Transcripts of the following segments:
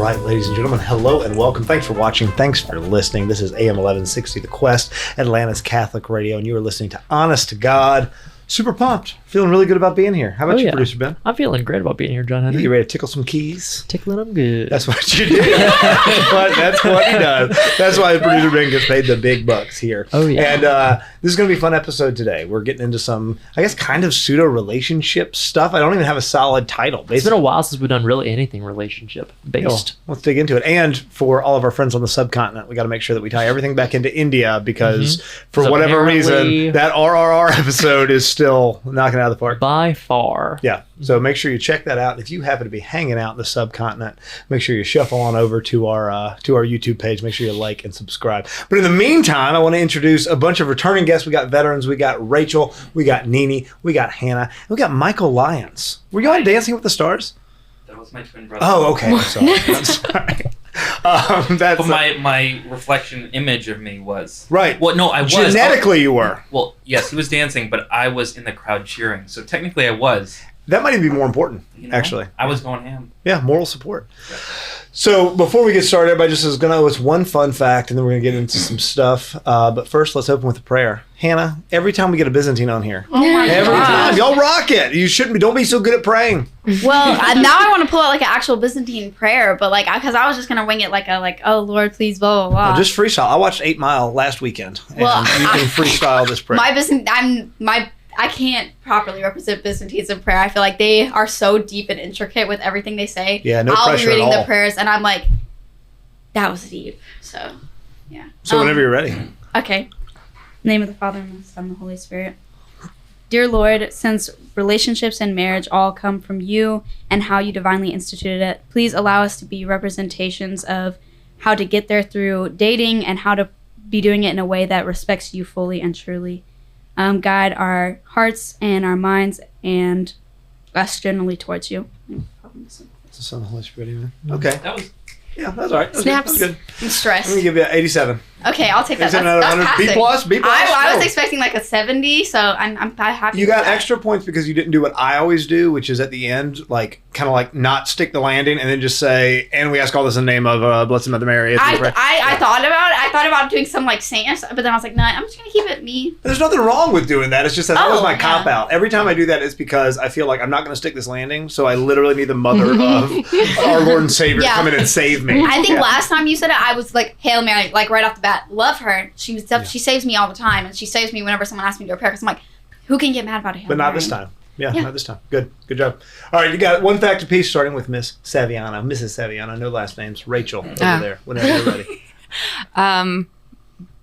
right, ladies and gentlemen, hello and welcome. Thanks for watching. Thanks for listening. This is AM 1160 The Quest, Atlanta's Catholic Radio, and you are listening to Honest to God. Super pumped. Feeling really good about being here. How about you, Producer Ben? I'm feeling great about being here, John Henry. You ready to tickle some keys? Tickling them good. That's what you do. That's what he does. That's why Producer Ben gets paid the big bucks here. Oh, yeah. And this is going to be a fun episode today. We're getting into some, I guess, kind of pseudo-relationship stuff. I don't even have a solid title. It's been a while since we've done really anything relationship-based. Let's dig into it. And for all of our friends on the subcontinent, we got to make sure that we tie everything back into India because for whatever reason, that RRR episode is still knocking it out of the park. By far. Yeah. So make sure you check that out. If you happen to be hanging out in the subcontinent, make sure you shuffle on over to our YouTube page. Make sure you like and subscribe. But in the meantime, I want to introduce a bunch of returning guests. We got veterans. We got Rachel. We got Nini. We got Hannah. And we got Michael Lyons. Were you on Dancing with the Stars? That was my twin brother. Oh, okay. I'm sorry. I'm sorry. But my reflection image of me was right. Well, no, I was genetically. You were. Well, yes, he was dancing, but I was in the crowd cheering. So technically, I was. That might even be more important, actually. I was going ham. Yeah, moral support. Yeah. So before we get started, everybody just is going to owe us one fun fact, and then we're going to get into some stuff. But first, let's open with a prayer. Hannah, every time we get a Byzantine on here, every time, y'all rock it. You shouldn't be. Don't be so good at praying. Well, now I want to pull out like an actual Byzantine prayer, but like because I was just gonna wing it like oh Lord, please, blah blah blah. No, just freestyle. I watched 8 Mile last weekend. Well, and you can freestyle this prayer. I can't properly represent Byzantines in prayer. I feel like they are so deep and intricate with everything they say. Yeah, no I'll pressure be reading at all. the prayers, and I'm like, that was deep. So, yeah. So whenever you're ready. Okay. In the name of the Father, and the Son, and the Holy Spirit. Dear Lord, since relationships and marriage all come from you and how you divinely instituted it, please allow us to be representations of how to get there through dating and how to be doing it in a way that respects you fully and truly. Guide our hearts and our minds and us generally towards you. It's the Son of the Holy Spirit, amen. Okay. Yeah, that's all right. Snaps. That's good. I'm stressed. I'm going to give you an 87. Okay, I'll take that. That's B plus, B plus. I was expecting like a 70, so I'm happy. You got extra points because you didn't do what I always do, which is at the end, like kind of like not stick the landing and then just say, and we ask all this in the name of Blessed Mother Mary. I thought about it. I thought about doing some like saint, but then I was like, nah, I'm just gonna keep it me. There's nothing wrong with doing that. It's just that was my cop out. Every time I do that, it's because I feel like I'm not going to stick this landing, so I literally need the Mother of our Lord and Savior to come in and save me. I think last time you said it, I was like, Hail Mary, like right off the bat. Love her. She saves me all the time, and she saves me whenever someone asks me to do a prayer. Because I'm like, who can get mad about a Hail But not Mary? this time. Yeah, not this time. Good job. All right, you got one fact apiece, starting with Miss Saviana, Mrs. Saviana. No last names. Rachel over there. Whenever you're ready.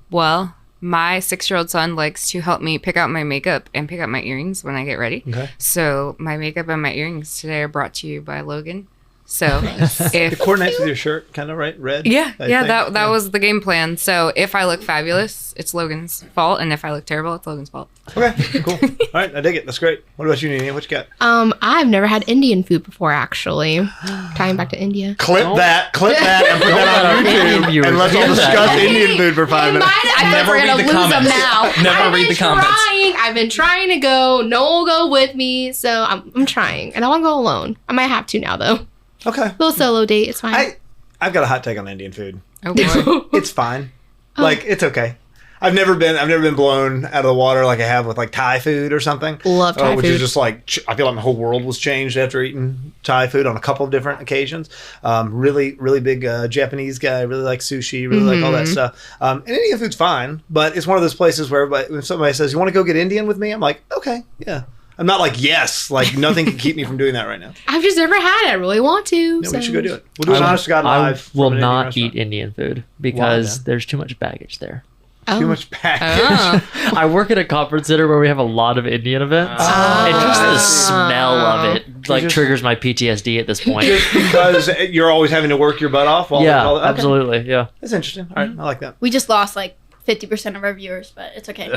Well, my 6-year-old son likes to help me pick out my makeup and pick out my earrings when I get ready. Okay. So my makeup and my earrings today are brought to you by Logan. So if it coordinates with your shirt, kind of, right? Red? Yeah, that was the game plan. So if I look fabulous, it's Logan's fault. And if I look terrible, it's Logan's fault. Okay, cool. All right, I dig it. That's great. What about you, Nini? What you got? I've never had Indian food before, actually. Tying back to India. Clip that, and put that on YouTube, and let's all discuss Indian food for 5 minutes. I never read the comments. Never read the comments. I've been trying to go. No one will go with me, so I'm trying. And I want to go alone. I might have to now, though. Okay. Little solo date. It's fine. I've got a hot take on Indian food. Oh boy. It's fine. Like, it's okay. I've never been blown out of the water like I have with like Thai food or something. Love Thai which food. is just like, I feel like my whole world was changed after eating Thai food on a couple of different occasions. Really, really big Japanese guy. Really like sushi. Really like all that stuff. And Indian food's fine, but it's one of those places where when somebody says, "You want to go get Indian with me?" I'm like, okay, yeah. I'm not like, yes, like nothing can keep me from doing that right now. I've just never had it. I really want to. No, we should go do it. We'll do an honest to God live. I will not eat Indian food because Why, there's too much baggage there. Too much baggage. I work at a conference center where we have a lot of Indian events. And just the smell of it like triggers my PTSD at this point. Just because you're always having to work your butt off? Yeah, absolutely. Yeah. That's interesting. All right, I like that. We just lost like 50% of our viewers, but it's okay.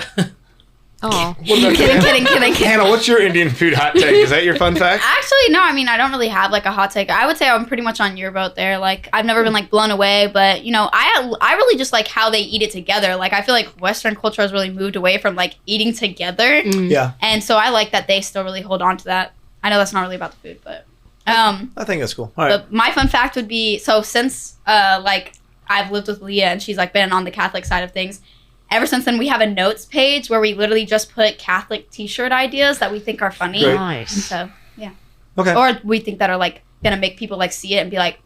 Oh. Kidding. Hannah, what's your Indian food hot take? Is that your fun fact? Actually, no. I mean, I don't really have like a hot take. I would say I'm pretty much on your boat there. Like, I've never been like blown away, but you know, I really just like how they eat it together. Like, I feel like Western culture has really moved away from like eating together. Yeah. And so I like that they still really hold on to that. I know that's not really about the food, but I think that's cool. All right. But my fun fact would be, so since like I've lived with Leah and she's like been on the Catholic side of things, ever since then we have a notes page where we literally just put Catholic t-shirt ideas that we think are funny. Great. Nice. And so yeah. Okay. Or we think that are like gonna make people like see it and be like,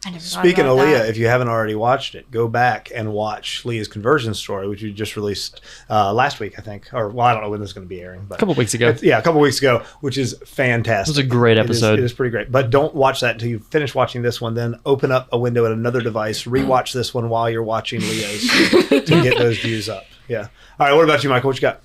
I never thought Speaking about of Leah, that. if you haven't already watched it, go back and watch Leah's conversion story, which we just released last week, I think. Or, well, I don't know when this is going to be airing. But A couple weeks ago. a couple weeks ago, which is fantastic. It was a great episode. It is pretty great. But don't watch that until you finish watching this one. Then open up a window at another device, rewatch this one while you're watching Leah's to get those views up. Yeah. All right, what about you, Michael? What you got?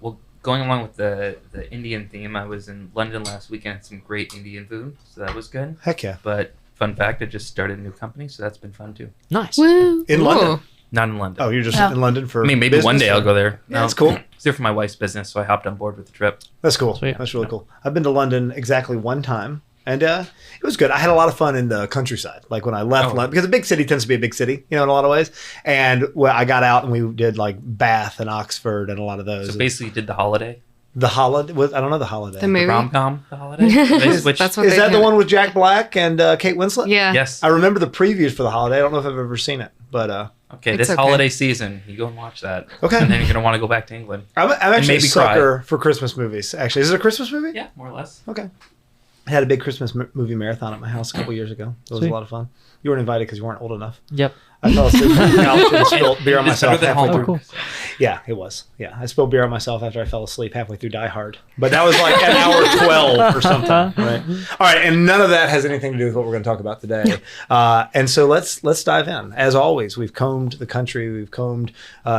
Well, going along with the Indian theme, I was in London last weekend. Had some great Indian food, so that was good. Heck yeah. But fun fact, I just started a new company, so that's been fun too. Nice. Woo. In Ooh. London? Not in London. Oh, you're just Oh. in London for I mean, maybe one business, day or- I'll go there. Yeah, that's cool. I was there for my wife's business, so I hopped on board with the trip. That's cool. Sweet. That's really cool. I've been to London exactly one time, and it was good. I had a lot of fun in the countryside, like when I left Oh. London, because a big city tends to be a big city, in a lot of ways. And well, I got out and we did like Bath and Oxford and a lot of those. So basically, you did the holiday, The holiday, I don't know the holiday. The movie. rom com, the holiday. They switched- That's what Is they that the do. one with Jack Black and Kate Winslet? Yeah. Yes. I remember the previews for the holiday. I don't know if I've ever seen it, but Okay, It's this okay. holiday season, you go and watch that. Okay. And then you're gonna want to go back to England. I'm actually a maybe cry. sucker for Christmas movies. Actually, is it a Christmas movie? Yeah, more or less. Okay. I had a big Christmas movie marathon at my house a couple years ago. It was Sweet. a lot of fun. You weren't invited because you weren't old enough. Yep. I fell asleep on the couch and spilled beer on It's better myself than halfway home. through. Oh, cool. Yeah, it was. Yeah, I spilled beer on myself after I fell asleep halfway through Die Hard. But that was like at hour 12 or something, right? All right, and none of that has anything to do with what we're going to talk about today. And so let's dive in. As always, we've combed the country. We've combed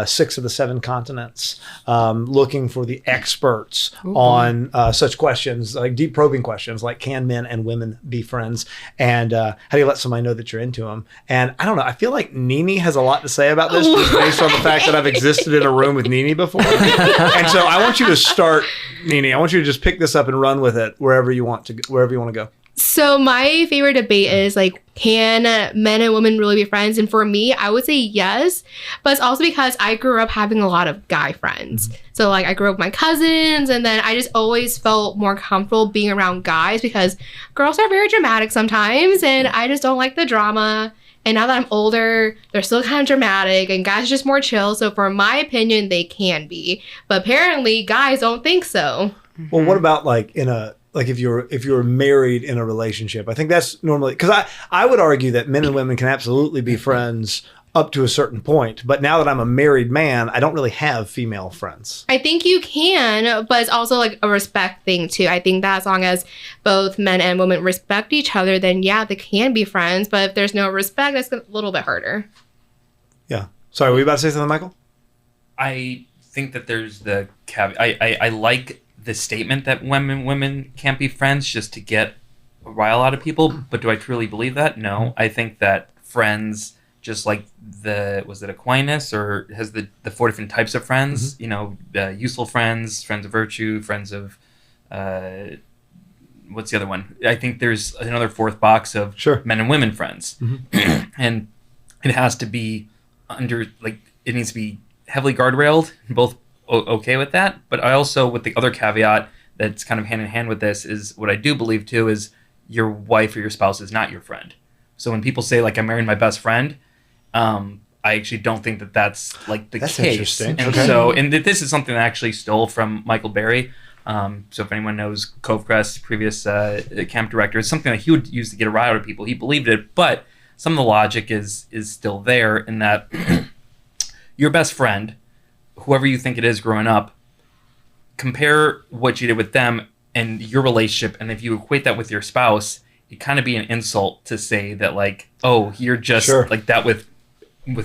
6 of the 7 continents, looking for the experts on such questions, like deep probing questions, like can men and women be friends, and how do you let somebody know that you're into them? And I don't know. I feel like Nini has a lot to say about this, just based on the fact that I've existed in a room with Nini before. And so I want you to start, Nini. I want you to just pick this up and run with it wherever you want to go. So my favorite debate is like, can men and women really be friends? And for me, I would say yes, but it's also because I grew up having a lot of guy friends. So like I grew up with my cousins, and then I just always felt more comfortable being around guys because girls are very dramatic sometimes, and I just don't like the drama. And now that I'm older, they're still kind of dramatic, and guys are just more chill. So for my opinion, they can be, but apparently guys don't think so. Well, what about like if you're married in a relationship? I think that's normally, because I would argue that men and women can absolutely be friends up to a certain point. But now that I'm a married man, I don't really have female friends. I think you can, but it's also like a respect thing too. I think that as long as both men and women respect each other, then yeah, they can be friends. But if there's no respect, that's a little bit harder. Yeah. Sorry, were you about to say something, Michael? I think that there's the caveat. I like the statement that women can't be friends just to get a rile out of people. But do I truly believe that? No. I think that friends, just like was it Aquinas, or has the 4 different types of friends? Useful friends, friends of virtue, friends of what's the other one? I think there's another 4th box of men and women friends, and it has to be it needs to be heavily guardrailed. Both okay with that, but I also, with the other caveat that's kind of hand in hand with this, is what I do believe too is your wife or your spouse is not your friend. So when people say like I'm marrying my best friend, I actually don't think that that's like the That's case. interesting. And Okay. so, and this is something that I actually stole from Michael Berry. So if anyone knows Covecrest, previous camp director, it's something that he would use to get a rile out of people. He believed it, but some of the logic is still there in that your best friend, whoever you think it is growing up, compare what you did with them and your relationship, and if you equate that with your spouse, it kind of be an insult to say that like, oh, you're just like that with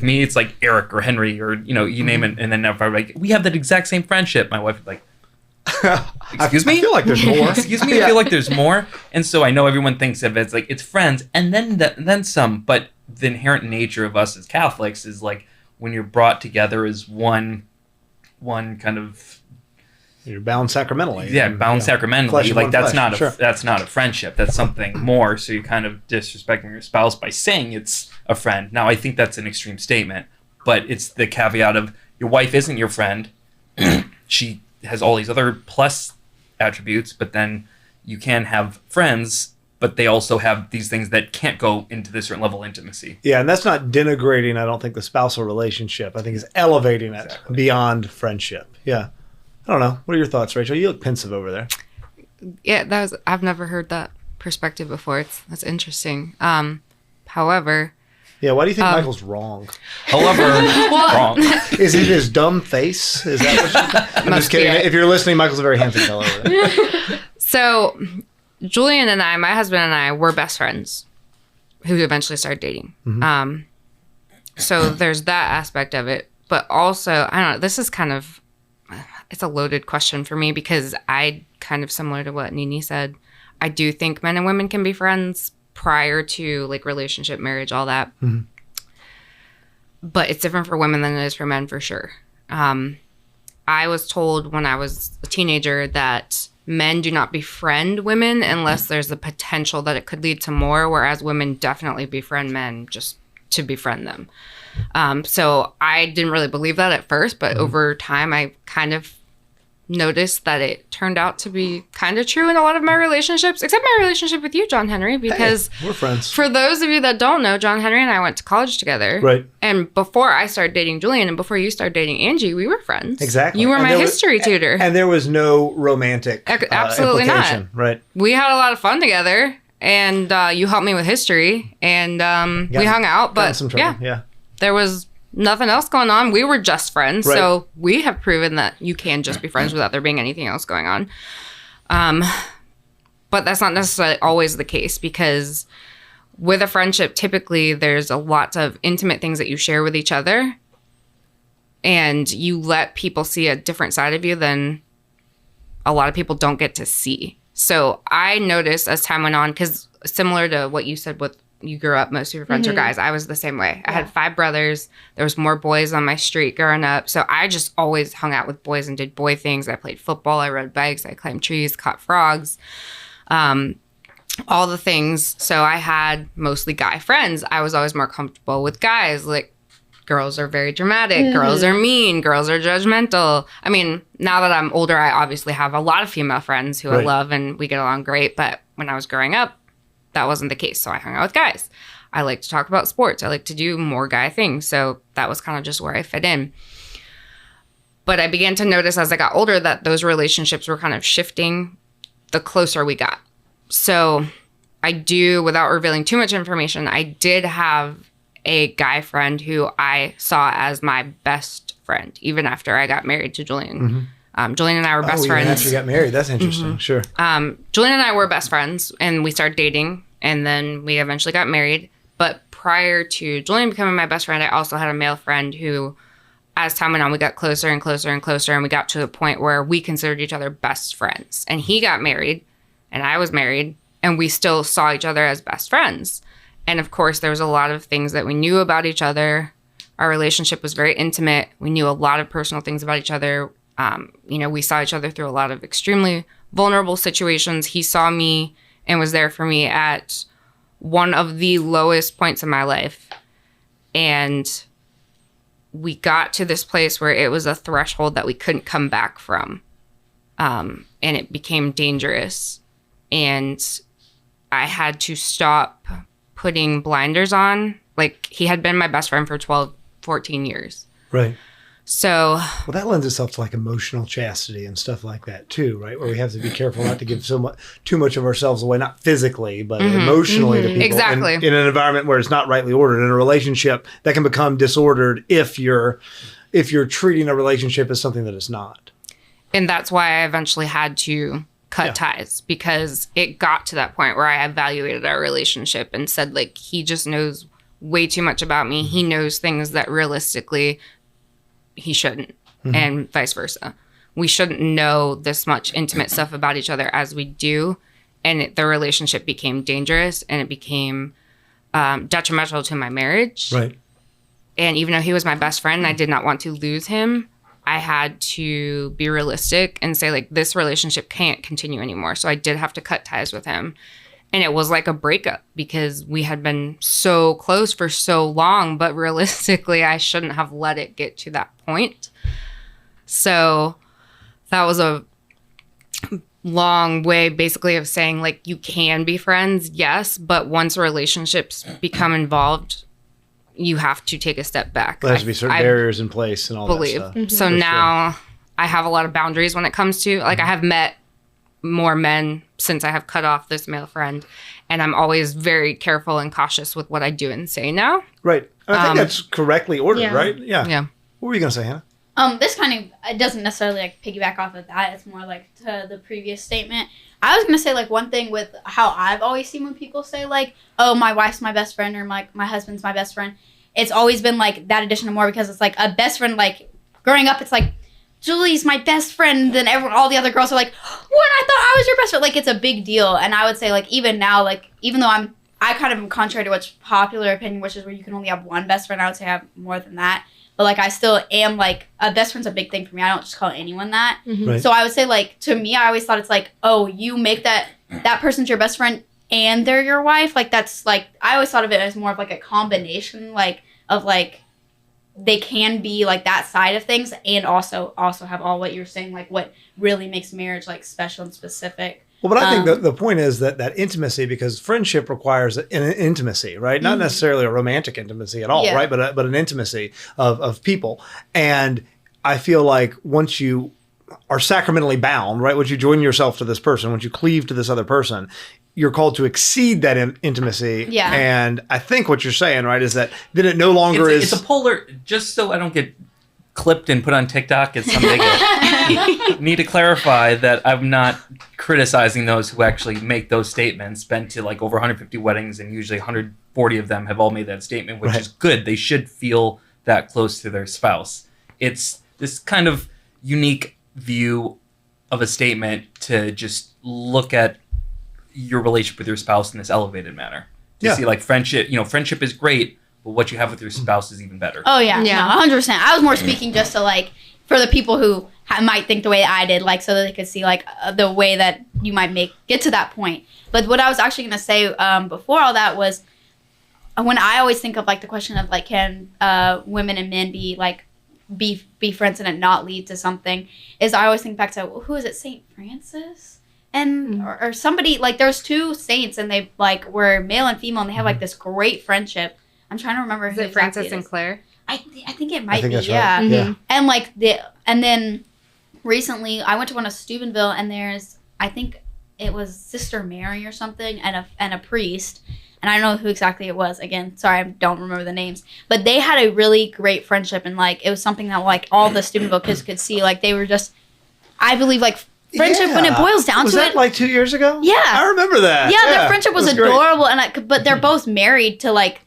me. It's like Eric or Henry or you name it, and then if I'm like, we have that exact same friendship, my wife would be like, excuse me? I feel like there's more. Excuse me? I feel like there's more. And so I know everyone thinks of it as like it's friends and then some, but the inherent nature of us as Catholics is like when you're brought together as one kind of You're bound sacramentally. bound sacramentally. Flesh and Like one that's flesh. not that's not a friendship. That's something more. So you're kind of disrespecting your spouse by saying it's a friend. Now I think that's an extreme statement, but it's the caveat of your wife isn't your friend. She has all these other plus attributes, but then you can have friends, but they also have these things that can't go into this certain level of intimacy. Yeah, and that's not denigrating, I don't think, the spousal relationship. I think it's elevating it beyond friendship. Yeah. I don't know. What are your thoughts, Rachel? You look pensive over there. Yeah, I've never heard that perspective before. That's interesting. However, Yeah, why do you think Michael's wrong? However, wrong. Is it his dumb face? Is that what you think? I'm just kidding. If you're listening, Michael's a very handsome fellow over there. so Julian and I, my husband and I, were best friends who eventually started dating. So there's that aspect of it. But also, I don't know, this is kind of, it's a loaded question for me because I, kind of similar to what Nini said, I do think men and women can be friends prior to like relationship, marriage, all that. But it's different for women than it is for men for sure. I was told when I was a teenager that men do not befriend women unless there's the potential that it could lead to more, whereas women definitely befriend men just to befriend them. So I didn't really believe that at first, but over time I kind of noticed that it turned out to be kind of true in a lot of my relationships, except my relationship with you, John Henry, because We're friends. for those of you that don't know, John Henry and I went to college together. Right. And before I started dating Julian and before you started dating Angie, we were friends. Exactly. You were And my there was- history tutor. And there was no romantic Absolutely not. implication. Right. We had a lot of fun together, and you helped me with history, and we hung out. Got in But some trouble. Yeah. there was nothing else going on. We were just friends. Right. So we have proven that you can just be friends without there being anything else going on. But that's not necessarily always the case because with a friendship, typically there's a lot of intimate things that you share with each other and you let people see a different side of you than a lot of people don't get to see. So I noticed as time went on, because similar to what you said with you grew up, most of your friends are guys. I was the same way. I had 5 brothers. There was more boys on my street growing up. So I just always hung out with boys and did boy things. I played football. I rode bikes. I climbed trees, caught frogs, all the things. So I had mostly guy friends. I was always more comfortable with guys. Like girls are very dramatic. Girls are mean. Girls are judgmental. I mean, now that I'm older, I obviously have a lot of female friends who I love and we get along great. But when I was growing up, that wasn't the case. So I hung out with guys. I like to talk about sports. I like to do more guy things. So that was kind of just where I fit in. But I began to notice as I got older that those relationships were kind of shifting the closer we got. So I do, without revealing too much information, I did have a guy friend who I saw as my best friend, even after I got married to Julian. Julian and I were best friends. After you got married. That's interesting. Sure. Julian and I were best friends, and we started dating, and then we eventually got married. But prior to Julian becoming my best friend, I also had a male friend who, as time went on, we got closer and closer and closer, and we got to a point where we considered each other best friends. And he got married, and I was married, and we still saw each other as best friends. And of course, there was a lot of things that we knew about each other. Our relationship was very intimate. We knew a lot of personal things about each other. We saw each other through a lot of extremely vulnerable situations. He saw me and was there for me at one of the lowest points in my life. And we got to this place where it was a threshold that we couldn't come back from. And it became dangerous. And I had to stop putting blinders on. Like, he had been my best friend for 12, 14 years. Right. So, well, that lends itself to like emotional chastity and stuff like that too, right? Where we have to be careful not to give too much of ourselves away, not physically, but emotionally to people. Exactly. In an environment where it's not rightly ordered, in a relationship that can become disordered if you're treating a relationship as something that it's not. And that's why I eventually had to cut ties, because it got to that point where I evaluated our relationship and said, like, he just knows way too much about me. He knows things that realistically he shouldn't, and vice versa. We shouldn't know this much intimate stuff about each other as we do. And the relationship became dangerous, and it became detrimental to my marriage. Right. And even though he was my best friend and I did not want to lose him, I had to be realistic and say, like, this relationship can't continue anymore. So I did have to cut ties with him. And it was like a breakup because we had been so close for so long, but realistically, I shouldn't have let it get to that point. So that was long way basically of saying like you can be friends, yes, but once relationships become involved, you have to take a step back. There has to be certain barriers in place and all believe. that stuff. So now I have a lot of boundaries when it comes to like I have met more men since I have cut off this male friend, and I'm always very careful and cautious with what I do and say now. Right. I think that's correctly ordered, right? Yeah. Yeah. What were you going to say, Hannah? This kind of it doesn't necessarily like piggyback off of that. It's more like to the previous statement. I was gonna say like one thing with how I've always seen when people say like, "Oh, my wife's my best friend" or my husband's my best friend. It's always been like that addition of more because it's like a best friend. Like growing up, it's like Julie's my best friend. Then all the other girls are like, "What? I thought I was your best friend." Like it's a big deal. And I would say like even now, like even though I kind of am contrary to what's popular opinion, which is where you can only have one best friend. I would say I have more than that. But, like, I still am, like, a best friend's a big thing for me. I don't just call anyone that. Mm-hmm. Right. So I would say, like, to me, I always thought it's like, oh, you make that person's your best friend and they're your wife. Like, that's, like, I always thought of it as more of, like, a combination, like, of, like, they can be, like, that side of things and also have all what you're saying, like, what really makes marriage, like, special and specific. Well, but I think the point is that intimacy, because friendship requires an intimacy, right? Not necessarily a romantic intimacy at all, Yeah. right? But an intimacy of people. And I feel like once you are sacramentally bound, right? Once you join yourself to this person, once you cleave to this other person, you're called to exceed that intimacy. Yeah. And I think what you're saying, right, is that then it no longer It's a polar, just so I don't get clipped and put on TikTok as some bigot. Need to clarify that I'm not criticizing those who actually make those statements. Been to like over 150 weddings, and usually 140 of them have all made that statement, which is good. They should feel that close to their spouse. It's this kind of unique view of a statement to just look at your relationship with your spouse in this elevated manner. To see like friendship, friendship is great, but what you have with your spouse is even better. Oh, yeah. Yeah. No, 100%. I was more speaking just to, like, for the people who might think the way I did, like, so that they could see, like, the way that you might get to that point. But what I was actually going to say before all that was when I always think of, like, the question of, like, can women and men be, like, be friends and it not lead to something, is I always think back to, who is it, St. Francis? And or somebody, like, there's two saints, and they, like, were male and female, and they have, like, this great friendship. I'm trying to remember who Is it Francis and Claire? I think it might be, that's yeah. right. Yeah. And then recently I went to one of Steubenville, and there's, I think it was Sister Mary or something, and a priest, and I don't know who exactly it was. Again, sorry, I don't remember the names, but they had a really great friendship, and like it was something that like all the Steubenville kids could see. Like they were just, I believe, like friendship when it boils down was to that it. like 2 years ago? Yeah. I remember that. Yeah, their friendship was great. adorable, but they're both married to like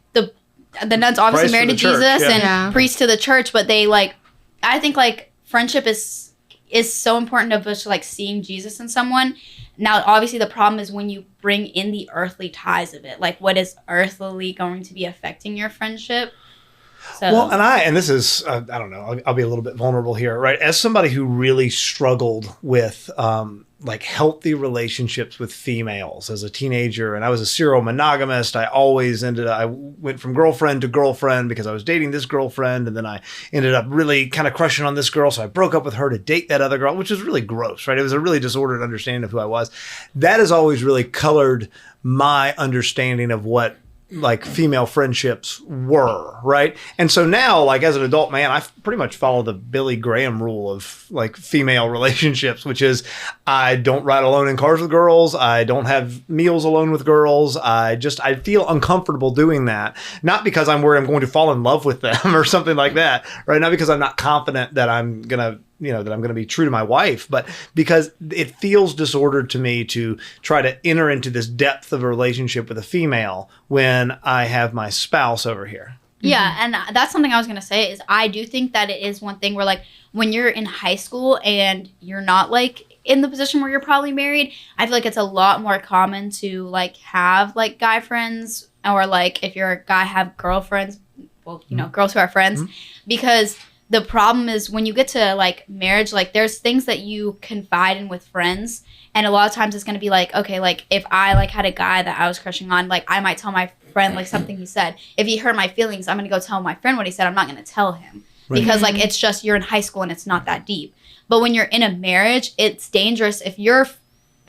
the nuns, obviously Christ married to to the church, Jesus, yeah. and priest to the church. But they like, I think like friendship is so important of just like seeing Jesus in someone. Now, obviously, the problem is when you bring in the earthly ties of it. Like, what is earthly going to be affecting your friendship? So, Well, and this is, I don't know, I'll be a little bit vulnerable here, right? As somebody who really struggled with like healthy relationships with females as a teenager, and I was a serial monogamist. I went from girlfriend to girlfriend because I was dating this girlfriend, and then I ended up really kind of crushing on this girl, so I broke up with her to date that other girl, which was really gross, right? It was a really disordered understanding of who I was. That has always really colored my understanding of what like female friendships were, right? And so now, like as an adult man, I pretty much follow the Billy Graham rule of like female relationships, which is I don't ride alone in cars with girls. I don't have meals alone with girls. I feel uncomfortable doing that. Not because I'm worried I'm going to fall in love with them or something like that, right? Not because I'm not confident that I'm going to be true to my wife, but because it feels disordered to me to try to enter into this depth of a relationship with a female when I have my spouse over here. yeah, and that's something I was gonna say is I do think that it is one thing where like when you're in high school and you're not like in the position where you're probably married, I feel like it's a lot more common to like have like guy friends, or like if you're a guy have girlfriends, well, girls who are friends, because the problem is when you get to like marriage, like there's things that you confide in with friends, and a lot of times it's going to be like, okay, like if I like had a guy that I was crushing on, like I might tell my friend like something he said. If he hurt my feelings, I'm going to go tell my friend what he said. I'm not going to tell him because like it's just you're in high school and it's not that deep. But when you're in a marriage, it's dangerous if you're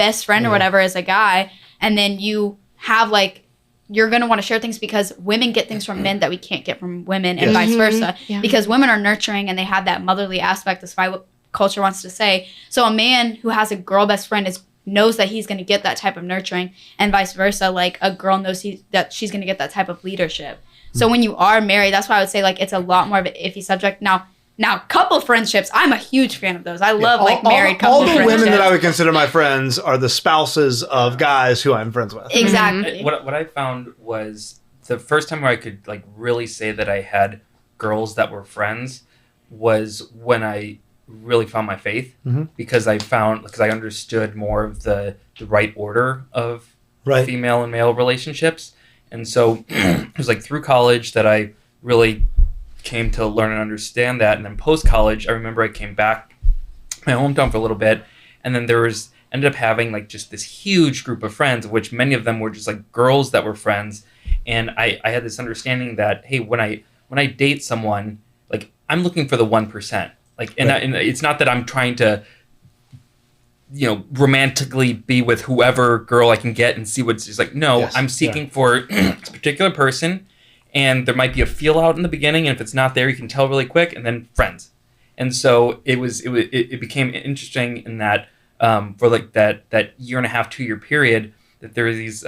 best friend or whatever as a guy, and then you have like, you're going to want to share things because women get things from men that we can't get from women, and vice versa. Because women are nurturing and they have that motherly aspect, despite what culture wants to say. So a man who has a girl best friend knows that he's going to get that type of nurturing, and vice versa. Like a girl knows that she's going to get that type of leadership. So when you are married, that's why I would say like it's a lot more of an iffy subject. Now couple friendships, I'm a huge fan of those. I love married couple all the friendships. women that I would consider my friends are the spouses of guys who I'm friends with. Exactly. What I found was the first time where I could like really say that I had girls that were friends was when I really found my faith, because I understood more of the right order of female and male relationships. And so it was like through college that I really came to learn and understand that. And then post college, I remember I came back my hometown for a little bit, and then ended up having like just this huge group of friends, of which many of them were just like girls that were friends. And I had this understanding that, hey, when I date someone, like I'm looking for the 1%. Like, and it's not that I'm trying to, romantically be with whoever girl I can get and see what's just like. No, I'm seeking for a particular person, and there might be a feel out in the beginning, and if it's not there, you can tell really quick, and then friends. And so it became interesting in that for like that year and a half, 2 year period, that there was these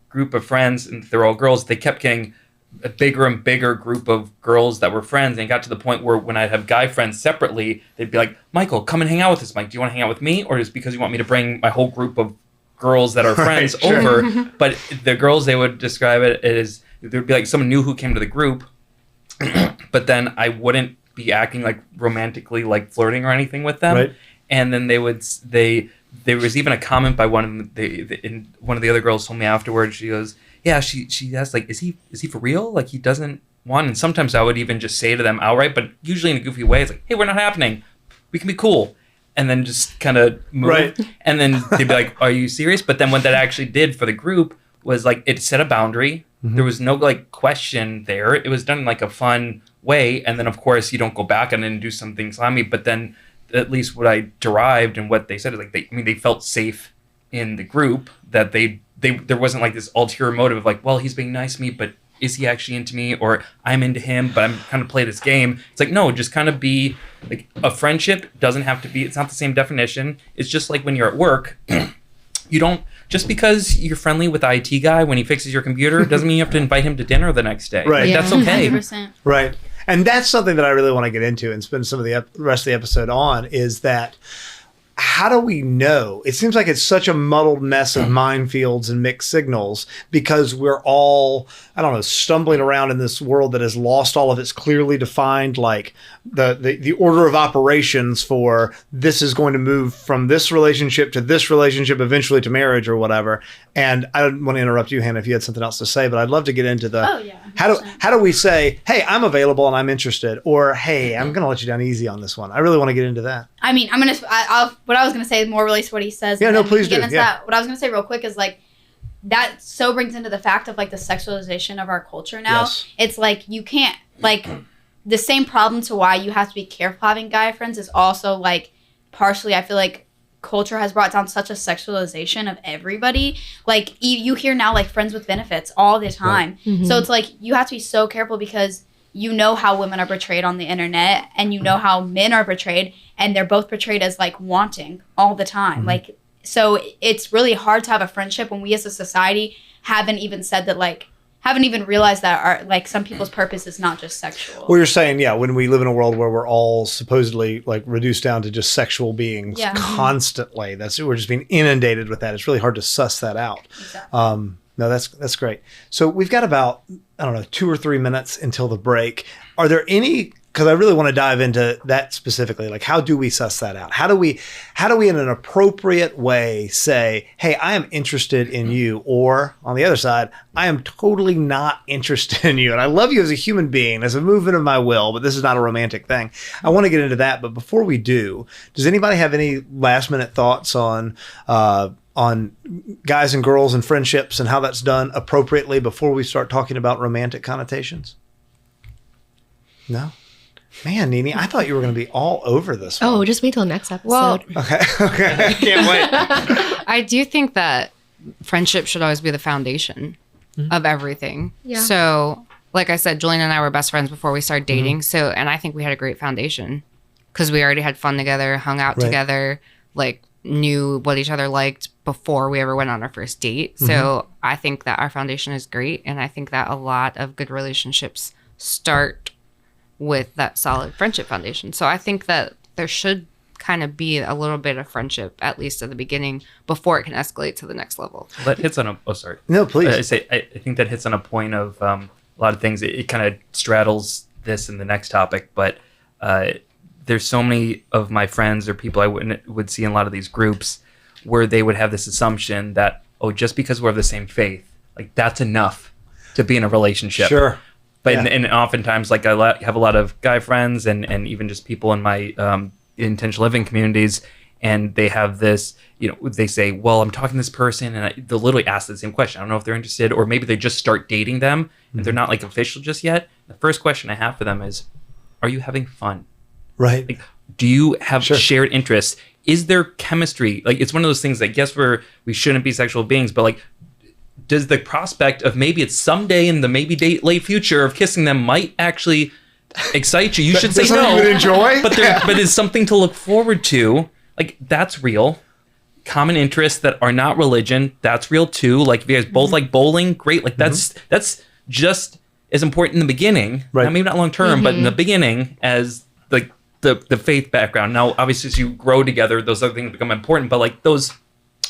group of friends, and they're all girls. They kept getting a bigger and bigger group of girls that were friends, and it got to the point where when I'd have guy friends separately, they'd be like, Michael, come and hang out with us. Mike, do you want to hang out with me, or is it because you want me to bring my whole group of girls that are friends over? But the girls, they would describe it as, there'd be like someone new who came to the group, but then I wouldn't be acting like romantically, like flirting or anything with them. And then there was even a comment by one of the other girls told me afterwards. She goes, yeah, she asked, like, is he for real? Like, he doesn't want. And sometimes I would even just say to them outright, but usually in a goofy way, it's like, hey, we're not happening. We can be cool. And then just kind of move. And then they'd be like, are you serious? But then what that actually did for the group was, like, it set a boundary. There was no, like, question there. It was done in, like, a fun way. And then, of course, you don't go back and then do something slimy. But then at least what I derived and what they said is, like, they felt safe in the group, that there wasn't like this ulterior motive of like, well, he's being nice to me, but is he actually into me, or I'm into him, but I'm kind of play this game. It's like, no, just kind of be like, a friendship doesn't have to be, it's not the same definition. It's just like when you're at work, you don't, just because you're friendly with the IT guy when he fixes your computer doesn't mean you have to invite him to dinner the next day. Like, that's okay. 100%. Right. And that's something that I really want to get into and spend some of the rest of the episode on, is that how do we know? It seems like it's such a muddled mess of minefields and mixed signals, because we're all, I don't know, stumbling around in this world that has lost all of its clearly defined, like the order of operations for this is going to move from this relationship to this relationship, eventually to marriage or whatever. And I don't want to interrupt you, Hannah, if you had something else to say, but I'd love to get into the, how do we say, hey, I'm available and I'm interested, or hey, I'm going to let you down easy on this one. I really want to get into that. I mean, what I was going to say more relates to what he says. Yeah, no, please do. That. What I was going to say real quick is like, that so brings into the fact of like the sexualization of our culture now. Yes. It's like, you can't, like, the same problem to why you have to be careful having guy friends is also like, partially, I feel like culture has brought down such a sexualization of everybody. Like, you hear now like friends with benefits all the time. Right. So it's like, you have to be so careful, because you know how women are portrayed on the internet, and you know how men are portrayed, and they're both portrayed as like wanting all the time. Like, so it's really hard to have a friendship when we as a society haven't even realized that like some people's purpose is not just sexual. Well, you're saying, when we live in a world where we're all supposedly like reduced down to just sexual beings constantly, we're just being inundated with that. It's really hard to suss that out. Exactly. No, that's great. So we've got about, 2 or 3 minutes until the break. Are there any, because I really want to dive into that specifically, like how do we suss that out? How do we in an appropriate way say, hey, I am interested in you, or on the other side, I am totally not interested in you, and I love you as a human being, as a movement of my will, but this is not a romantic thing. I want to get into that, but before we do, does anybody have any last minute thoughts on guys and girls and friendships and how that's done appropriately before we start talking about romantic connotations? No? Man, Nini, I thought you were going to be all over this one. Oh, just wait till next episode. Well, Okay. I can't wait. I do think that friendship should always be the foundation of everything. Yeah. So, like I said, Julian and I were best friends before we started dating. So, and I think we had a great foundation because we already had fun together, hung out together, like knew what each other liked before we ever went on our first date. So I think that our foundation is great. And I think that a lot of good relationships start with that solid friendship foundation. So I think that there should kind of be a little bit of friendship, at least at the beginning, before it can escalate to the next level. That hits on a. Oh, sorry. No, please. I think that hits on a point of a lot of things. It kind of straddles this and the next topic, but there's so many of my friends or people I would see in a lot of these groups where they would have this assumption that, oh, just because we're of the same faith, like that's enough to be in a relationship. Sure. But and oftentimes, like I have a lot of guy friends and even just people in my intentional living communities, and they have this, they say, well, I'm talking to this person, and they'll literally ask the same question. I don't know if they're interested, or maybe they just start dating them, and they're not like official just yet. The first question I have for them is, are you having fun? Right. Like, do you have shared interests? Is there chemistry? Like, it's one of those things that, yes, we shouldn't be sexual beings, but like, does the prospect of maybe it's someday in the maybe late future of kissing them might actually excite you? You should say no. You would enjoy? But it's something to look forward to. Like, that's real. Common interests that are not religion, that's real too. Like, if you guys both like bowling, great. Like, that's just as important in the beginning. Right. Now, maybe not long term, but in the beginning as like the faith background. Now, obviously, as you grow together, those other things become important. But like those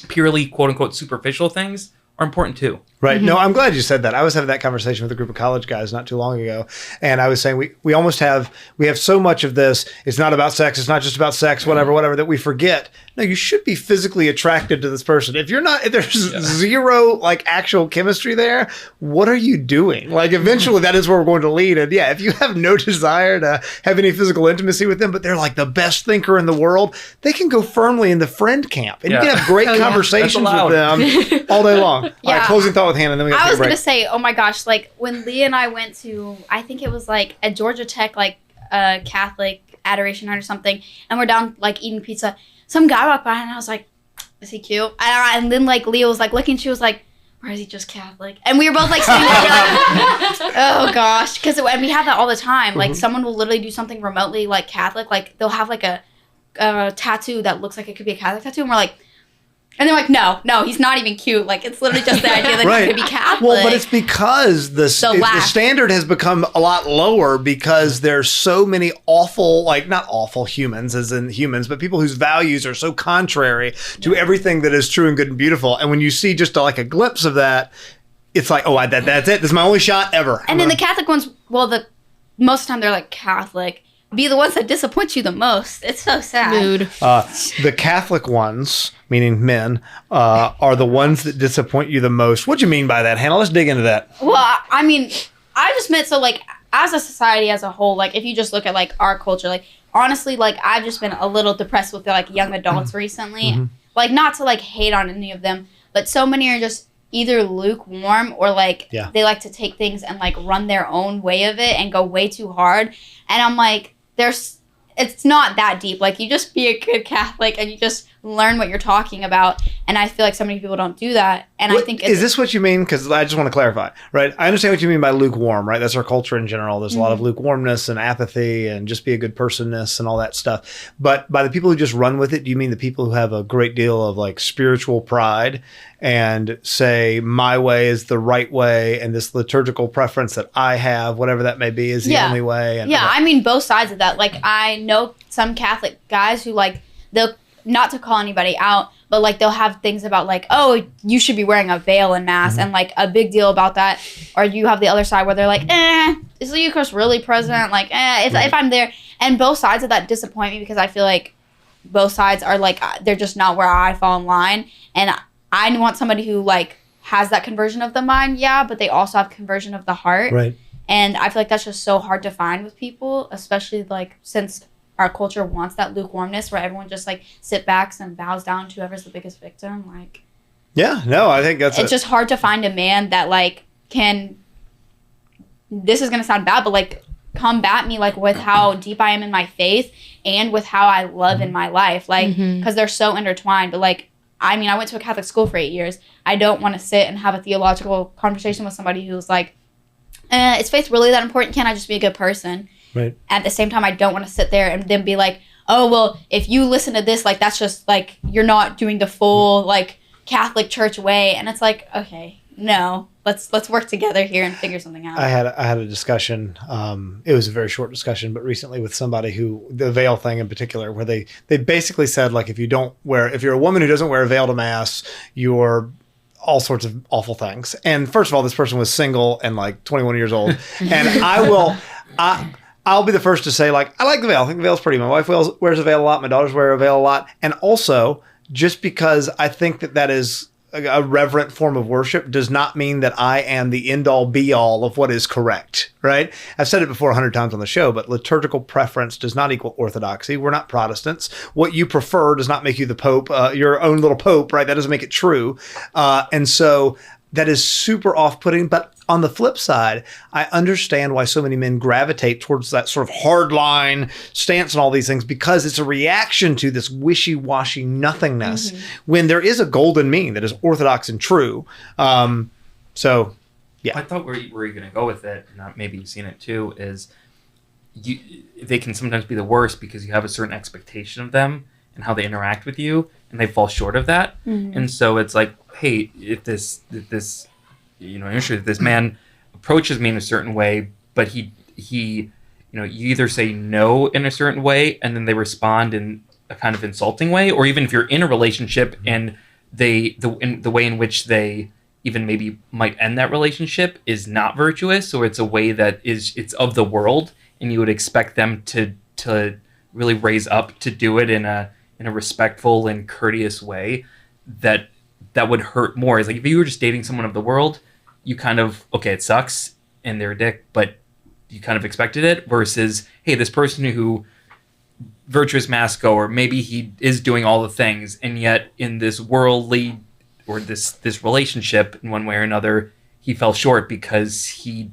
purely quote unquote superficial things are important too. Right. No, I'm glad you said that. I was having that conversation with a group of college guys not too long ago. And I was saying we almost have so much of this. It's not about sex. It's not just about sex, whatever, that we forget. No, you should be physically attracted to this person. If there's zero like actual chemistry there, what are you doing? Like eventually that is where we're going to lead. And yeah, if you have no desire to have any physical intimacy with them, but they're like the best thinker in the world, they can go firmly in the friend camp. And you can have great conversations with them all day long. All right, closing thought with Hannah, and then we got to I take was a break. going to say, oh my gosh, like when Leah and I went to, I think it was like a Georgia Tech, like Catholic adoration night or something, and we're down like eating pizza. Some guy walked by and I was like, is he cute? And then like Leah was like looking, she was like, or is he just Catholic? And we were both like sitting there like, oh gosh. And we have that all the time. Like someone will literally do something remotely like Catholic. Like they'll have like a tattoo that looks like it could be a Catholic tattoo. And we're like, and they're like, no, he's not even cute. Like, it's literally just the idea that he could be Catholic. Well, but it's because the standard has become a lot lower because there's so many awful, like, not awful humans as in humans, but people whose values are so contrary to everything that is true and good and beautiful. And when you see just like a glimpse of that, it's like, oh, that's it. This is my only shot ever. And then the Catholic ones, well, most of the time they're like Catholic, be the ones that disappoint you the most. It's so sad. Mood. The Catholic ones, meaning men, are the ones that disappoint you the most. What do you mean by that, Hannah? Let's dig into that. Well, I mean, I just meant so like as a society as a whole, like if you just look at like our culture, like honestly, like I've just been a little depressed with the like young adults recently. Like not to like hate on any of them, but so many are just either lukewarm or like they like to take things and like run their own way of it and go way too hard. And I'm like, it's not that deep. Like you just be a good Catholic and you just learn what you're talking about. And I feel like so many people don't do that. And I think is this what you mean? Because I just want to clarify, right? I understand what you mean by lukewarm, right? That's our culture in general. There's a lot of lukewarmness and apathy and just be a good personness and all that stuff. But by the people who just run with it, do you mean the people who have a great deal of like spiritual pride and say my way is the right way and this liturgical preference that I have, whatever that may be, is the only way? And I mean both sides of that. Like I know some Catholic guys who like they'll, not to call anybody out, but like they'll have things about like, oh, you should be wearing a veil in mass and like a big deal about that. Or you have the other side where they're like, is the Eucharist really present? Like, if I'm there. And both sides of that disappoint me because I feel like both sides are like, they're just not where I fall in line. And I want somebody who like has that conversion of the mind, but they also have conversion of the heart. Right. And I feel like that's just so hard to find with people, especially like since our culture wants that lukewarmness where everyone just like sit backs and bows down to whoever's the biggest victim. Like, I think it's just hard to find a man that like can. This is gonna sound bad, but like combat me like with how deep I am in my faith and with how I love in my life, like because they're so intertwined. But like, I mean, I went to a Catholic school for 8 years. I don't want to sit and have a theological conversation with somebody who's like, is faith really that important? Can't I just be a good person? Right. At the same time, I don't want to sit there and then be like, oh, well, if you listen to this, like, that's just, like, you're not doing the full, like, Catholic church way. And it's like, okay, no, let's work together here and figure something out. I had a discussion. It was a very short discussion, but recently with somebody who, the veil thing in particular, where they basically said, like, if you're a woman who doesn't wear a veil to mass, you're all sorts of awful things. And first of all, this person was single and like 21 years old. And I'll be the first to say, like, I like the veil. I think the veil's pretty. My wife wears a veil a lot. My daughters wear a veil a lot. And also, just because I think that is a reverent form of worship does not mean that I am the end-all, be-all of what is correct, right? I've said it before 100 times on the show, but liturgical preference does not equal orthodoxy. We're not Protestants. What you prefer does not make you the Pope, your own little Pope, right? That doesn't make it true. And so that is super off-putting. But on the flip side, I understand why so many men gravitate towards that sort of hardline stance and all these things, because it's a reaction to this wishy-washy nothingness when there is a golden mean that is orthodox and true. So, yeah. I thought where you're going to go with it, and maybe you've seen it too, is they can sometimes be the worst because you have a certain expectation of them and how they interact with you, and they fall short of that. And so it's like, hey, if this man approaches me in a certain way, but he you either say no in a certain way and then they respond in a kind of insulting way, or even if you're in a relationship and the way in which they even maybe might end that relationship is not virtuous, or it's a way that it's of the world, and you would expect them to really raise up to do it in a respectful and courteous way, that would hurt more. Is like, if you were just dating someone of the world, you kind of, okay, it sucks and they're a dick, but you kind of expected it, versus, hey, this person who virtuous mass goer, maybe he is doing all the things, and yet in this worldly or this relationship in one way or another, he fell short because he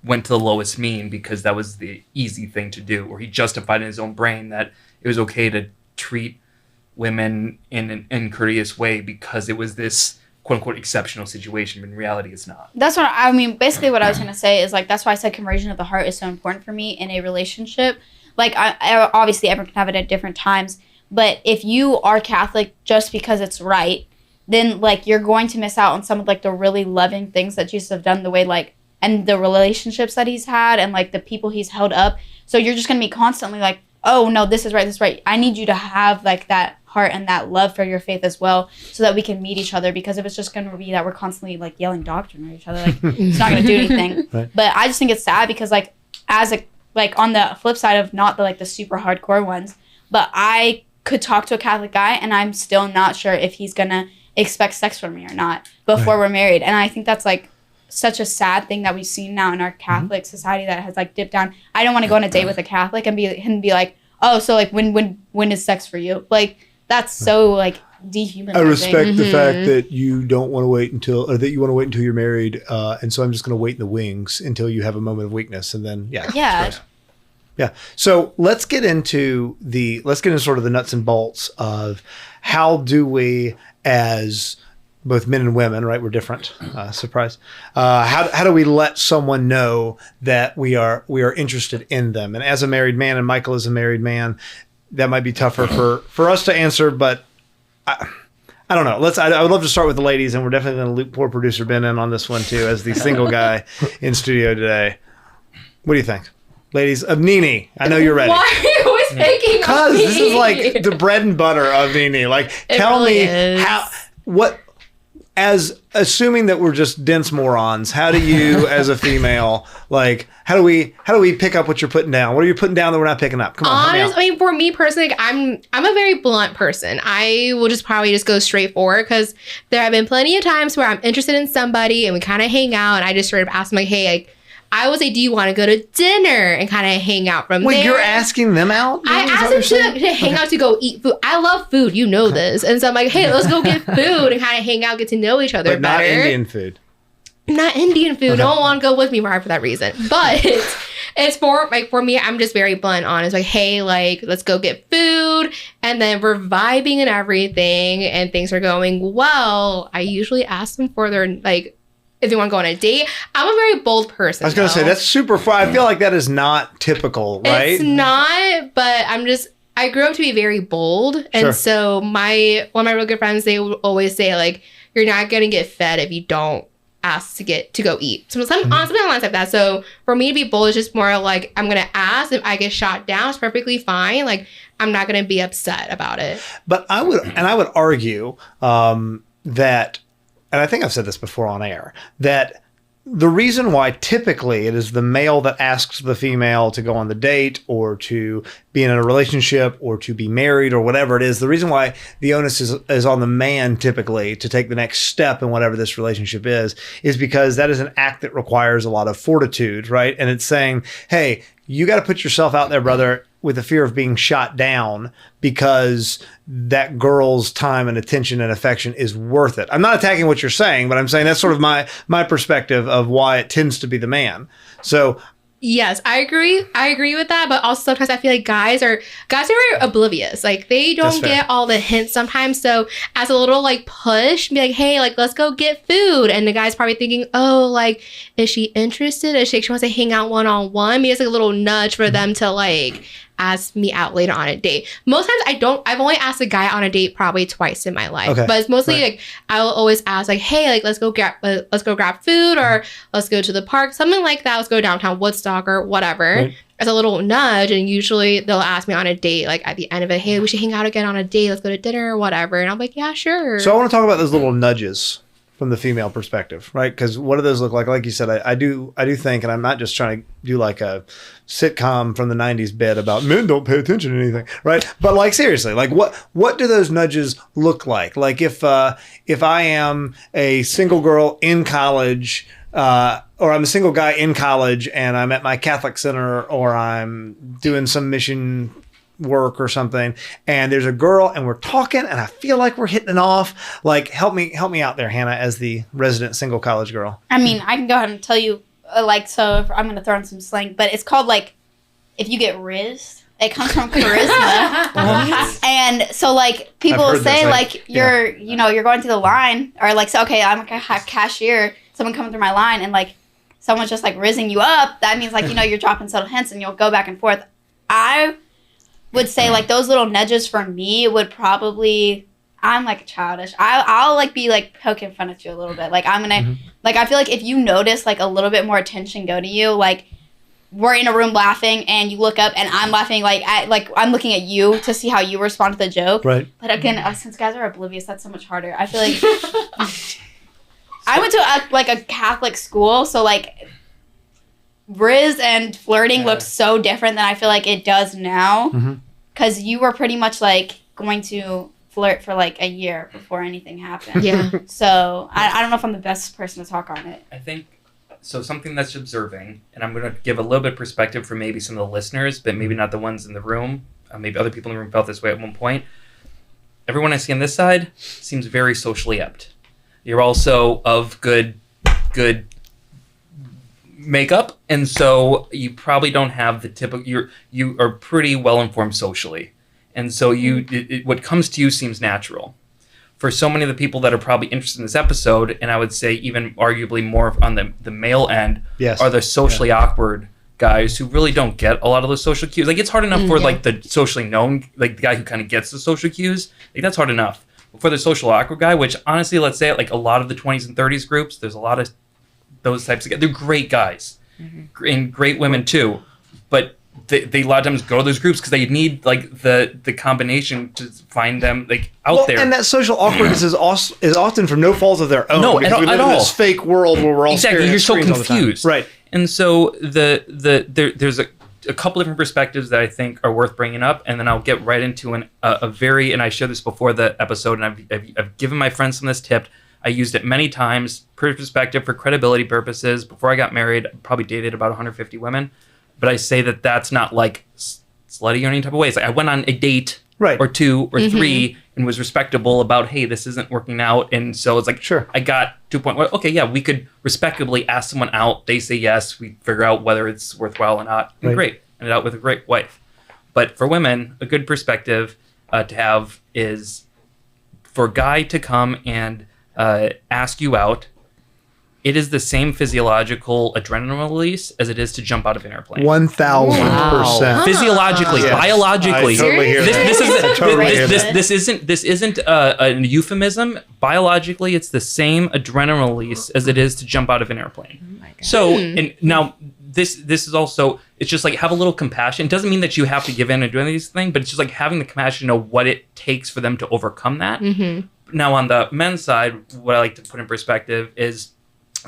went to the lowest mean because that was the easy thing to do, or he justified in his own brain that it was okay to treat women in an incourteous way because it was this quote unquote exceptional situation, but in reality it's not. That's what I mean. Basically what I was going to say is, like, that's why I said conversion of the heart is so important for me in a relationship. Like, I obviously everyone can have it at different times, but if you are Catholic just because it's right, then like you're going to miss out on some of like the really loving things that Jesus have done, the way like, and the relationships that he's had and like the people he's held up. So you're just going to be constantly like, oh no, this is right, this is right. I need you to have like that heart and that love for your faith as well, so that we can meet each other. Because if it's just going to be that we're constantly like yelling doctrine at each other, like it's not going to do anything. Right. But I just think it's sad because like like on the flip side of not the super hardcore ones, but I could talk to a Catholic guy and I'm still not sure if he's going to expect sex from me or not before we're married. And I think that's like such a sad thing that we've seen now in our Catholic society that has like dipped down. I don't want to go on a date with a Catholic and be like, oh, so like when is sex for you? Like that's so like dehumanizing. I respect the fact that you don't want to wait until, or that you want to wait until you're married, and so I'm just going to wait in the wings until you have a moment of weakness, and then yeah. So let's get into sort of the nuts and bolts of how do we, as both men and women, right? We're different. Surprise. How do we let someone know that we are interested in them? And as a married man, and Michael is a married man, that might be tougher for us to answer, but I don't know. I would love to start with the ladies, and we're definitely going to loop poor producer Ben in on this one too, as the single guy in studio today. What do you think? Ladies of Nini, I know you're ready. Why are you always picking on me? Because this is like the bread and butter of Nini. Like, tell me as assuming that we're just dense morons, how do you, as a female, like, how do we pick up what you're putting down? What are you putting down that we're not picking up? Come on. Honestly, I mean, for me personally, like, I'm a very blunt person. I will probably just go straight forward, because there have been plenty of times where I'm interested in somebody and we kind of hang out, and I just straight up ask them like, hey, like, I would say, do you want to go to dinner and kind of hang out from there? Wait, you're asking them out? I asked them to hang out, to go eat food. I love food. You know this. And so I'm like, hey, let's go get food and kind of hang out, get to know each other better. Not Indian food. Not Indian food. Okay. No one want to go with me for that reason. But It's more like for me, I'm just very blunt and honest. Like, hey, like let's go get food, and then we're vibing and everything, and things are going well. I usually ask them for their like if they want to go on a date. I'm a very bold person. I was going to say that's super fun. I feel like that is not typical, right? It's not, but I grew up to be very bold, and so one of my real good friends, they would always say like, you're not gonna get fed if you don't ask to go eat. Something along the lines like that. So for me to be bold is just more like, I'm gonna ask. If I get shot down, it's perfectly fine. Like, I'm not gonna be upset about it. But I would argue that, and I think I've said this before on air, that the reason why typically it is the male that asks the female to go on the date or to be in a relationship or to be married or whatever it is, the reason why the onus is on the man typically to take the next step in whatever this relationship is because that is an act that requires a lot of fortitude, right? And it's saying, hey, you got to put yourself out there, brother, with the fear of being shot down because that girl's time and attention and affection is worth it. I'm not attacking what you're saying, but I'm saying that's sort of my perspective of why it tends to be the man. So yes, I agree. I agree with that. But also sometimes I feel like guys are very oblivious. Like they don't get all the hints sometimes. So as a little like push, be like, hey, like let's go get food. And the guy's probably thinking, oh, like, is she interested? Is she wants to hang out one-on-one? Maybe it's like a little nudge for them to like ask me out later on a date. Most times I've only asked a guy on a date probably twice in my life. Okay. But it's mostly like I'll always ask like, hey, like let's go grab food or let's go to the park, something like that. Let's go downtown Woodstock or whatever. Right. As a little nudge, and usually they'll ask me on a date, like at the end of it, hey, we should hang out again on a date. Let's go to dinner or whatever. And I'm like, yeah, sure. So I want to talk about those little nudges from the female perspective, right? Because what do those look like? Like you said, I do think, and I'm not just trying to do like a sitcom from the 90s bit about men don't pay attention to anything, right? But like seriously, like what do those nudges look like? Like if I am a single girl in college, or I'm a single guy in college and I'm at my Catholic center or I'm doing some mission work or something, and there's a girl and we're talking and I feel like we're hitting it off, like help me out there, Hannah, as the resident single college girl. I mean, I can go ahead and tell you, like, so if I'm going to throw in some slang, but it's called like, if you get rizzed, it comes from charisma. And so like people will say like you're going through the line, or like, so okay, I'm a cashier, someone coming through my line and like someone's just like rizzing you up, that means like, you're dropping subtle hints and you'll go back and forth. I would say like those little nudges for me would probably, I'm like childish. I'll like be like poking fun at you a little bit. Like I'm gonna like, I feel like if you notice like a little bit more attention go to you, like we're in a room laughing and you look up and I'm laughing, like I'm looking at you to see how you respond to the joke. Right. But again, since guys are oblivious, that's so much harder. I feel like I went to a Catholic school, so like Riz and flirting looked so different than I feel like it does now, because you were pretty much like going to flirt for like a year before anything happened. Yeah. So I don't know if I'm the best person to talk on it. I think so. Something that's observing, and I'm going to give a little bit of perspective for maybe some of the listeners, but maybe not the ones in the room. Maybe other people in the room felt this way at one point. Everyone I see on this side seems very socially apt. You're also of good makeup, and so you probably don't have the typical. You are pretty well informed socially, and so what comes to you seems natural. For so many of the people that are probably interested in this episode, and I would say even arguably more on the male end, are the socially awkward guys who really don't get a lot of those social cues. Like it's hard enough for like the socially known, like the guy who kind of gets the social cues. Like that's hard enough. For the social awkward guy, which honestly, let's say like a lot of the 20s and 30s groups, there's a lot of those types of guys. They're great guys and great women too, but they a lot of times go to those groups because they need like the combination to find them like out there. And that social awkwardness is often from no fault of their own. No, at all. We live in this fake world where we're all exactly. You're so confused, right? And so there's a couple different perspectives that I think are worth bringing up, and then I'll get right into a very, and I shared this before the episode, and I've given my friends some of this tip. I used it many times, perspective for credibility purposes. Before I got married, I probably dated about 150 women, but I say that that's not like slutty or any type of ways. Like I went on a date or two or three, and was respectable about, hey, this isn't working out. And so it's like, Sure. I got to a point where, okay, yeah, we could respectably ask someone out. They say yes. We figure out whether it's worthwhile or not. And Right. great. Ended out with a great wife. But for women, a good perspective to have is for a guy to come and ask you out. It is the same physiological adrenaline release as it is to jump out of an airplane. 1,000%. Physiologically, Yes. biologically, I totally hear that. this I totally hear that. this isn't a euphemism. Biologically, it's the same adrenaline release as it is to jump out of an airplane. So, and now this is also, it's just like have a little compassion. It doesn't mean that you have to give in and do any of these things, but it's just like having the compassion to know what it takes for them to overcome that. Now, on the men's side, what I like to put in perspective is,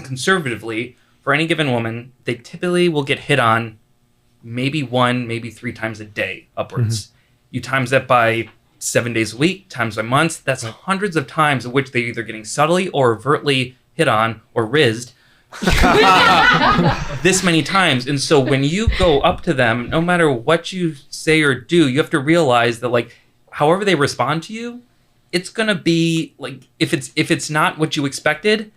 conservatively, for any given woman, they typically will get hit on maybe 1, maybe 3 times a day upwards. You times that by 7 days a week, times by months, that's hundreds of times of which they're either getting subtly or overtly hit on or rizzed this many times. And so when you go up to them, no matter what you say or do, you have to realize that, like, however they respond to you, it's gonna be like, if it's not what you expected,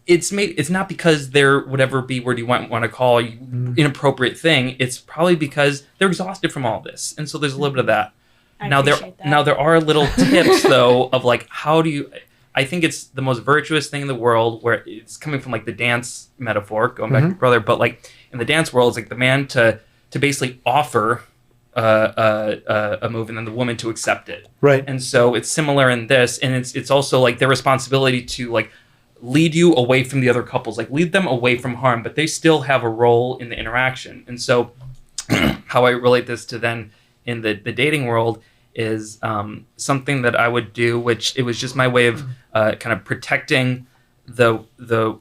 it's not because they're whatever B word you want to call inappropriate thing. It's probably because they're exhausted from all this, and so there's a little bit of that. Now there are little tips though of like, how do you? I think it's the most virtuous thing in the world, where it's coming from like the dance metaphor, going back to your brother, but like in the dance world, it's like the man to basically offer a move and then the woman to accept it. Right. And so it's similar in this, and it's also like their responsibility to like lead you away from the other couples, like lead them away from harm, but they still have a role in the interaction. And so how I relate this to then in the dating world is something that I would do, which it was just my way of kind of protecting the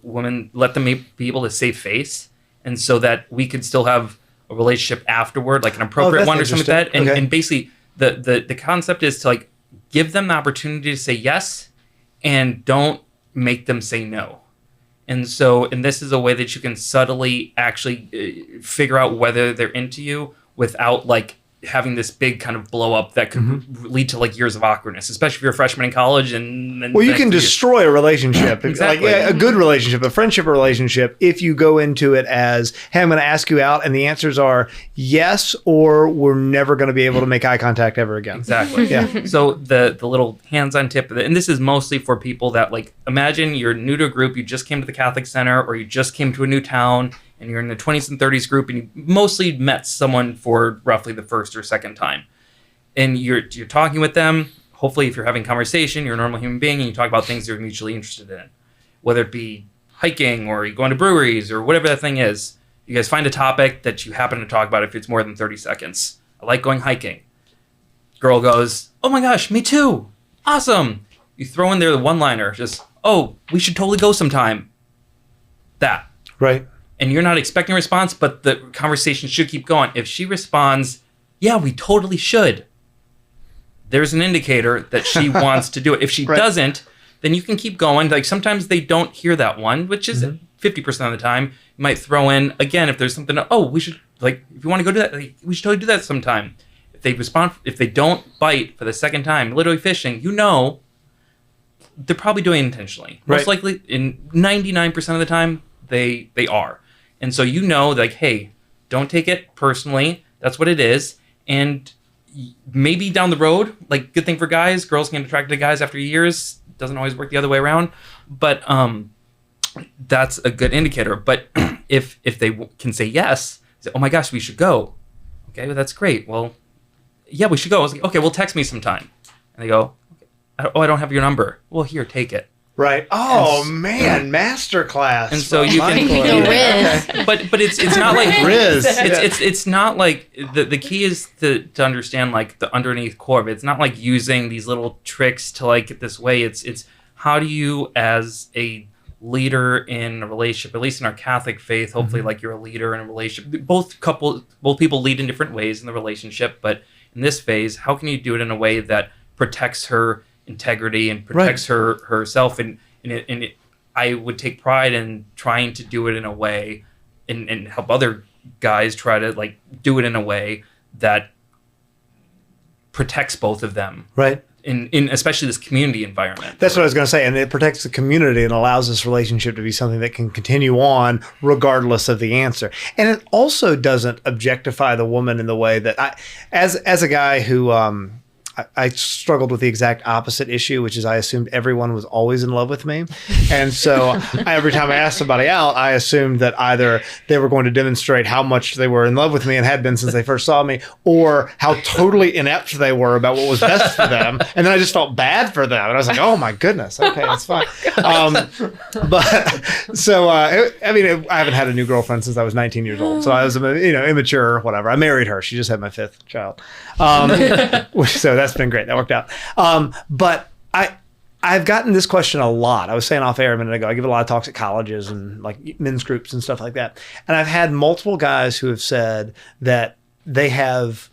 woman, let them be able to save face, and so that we could still have a relationship afterward, like an appropriate one or something like that. And, Okay. and basically the concept is to like give them the opportunity to say yes and don't make them say no. And this is a way that you can subtly actually figure out whether they're into you without like having this big kind of blow up that could lead to like years of awkwardness, especially if you're a freshman in college. And Well, you can destroy a relationship. Exactly. Like, a good relationship, a friendship relationship, if you go into it as, hey, I'm going to ask you out, and the answers are yes, or we're never going to be able to make eye contact ever again. Exactly. Yeah. So the little hands-on tip, and this is mostly for people that like, imagine you're new to a group, you just came to the Catholic Center, or you just came to a new town, and you're in the 20s and 30s group, and you mostly met someone for roughly the first or second time. And you're talking with them. Hopefully, if you're having conversation, you're a normal human being, and you talk about things you're mutually interested in. Whether it be hiking, or you going to breweries, or whatever that thing is. You guys find a topic that you happen to talk about if it's more than 30 seconds. I like going hiking. Girl goes, oh my gosh, me too. Awesome. You throw in there the one-liner, just, oh, we should totally go sometime. That. Right. And you're not expecting a response, but the conversation should keep going. If she responds, yeah, we totally should, there's an indicator that she wants to do it. If she doesn't, then you can keep going. Like sometimes they don't hear that one, which is 50% of the time. You might throw in, again, if there's something, we should, like, if you want to go do that, like, we should totally do that sometime. If they respond, if they don't bite for the second time, literally fishing, they're probably doing it intentionally. Most likely, in 99% of the time, they are. And so like, hey, don't take it personally. That's what it is. And maybe down the road, like, good thing for guys, girls can get attracted to guys after years. Doesn't always work the other way around. But that's a good indicator. But if they can say yes, say, oh my gosh, we should go. Okay, well, that's great. Well, yeah, we should go. I was like, okay, well, text me sometime. And they go, I don't have your number. Well, here, take it. Right. Oh man, masterclass. And so you can Riz. but it's not like Riz. It's not like the key is to understand like the underneath core of it. It's not like using these little tricks to like get this way. It's how do you, as a leader in a relationship, at least in our Catholic faith, hopefully like you're a leader in a relationship. Both people lead in different ways in the relationship, but in this phase, how can you do it in a way that protects her integrity and protects herself, and I would take pride in trying to do it in a way and help other guys try to like do it in a way that protects both of them. Right. in especially this community environment. That's what I was going to say. And it protects the community and allows this relationship to be something that can continue on regardless of the answer. And it also doesn't objectify the woman in the way that as a guy who, I struggled with the exact opposite issue, which is I assumed everyone was always in love with me. And so every time I asked somebody out, I assumed that either they were going to demonstrate how much they were in love with me and had been since they first saw me, or how totally inept they were about what was best for them. And then I just felt bad for them. And I was like, oh my goodness. Okay, that's fine. I haven't had a new girlfriend since I was 19 years old. So I was, immature or whatever. I married her. She just had my 5th child. So that's been great. That worked out. But I've gotten this question a lot. I was saying off air a minute ago, I give a lot of talks at colleges and like men's groups and stuff like that. And I've had multiple guys who have said that they have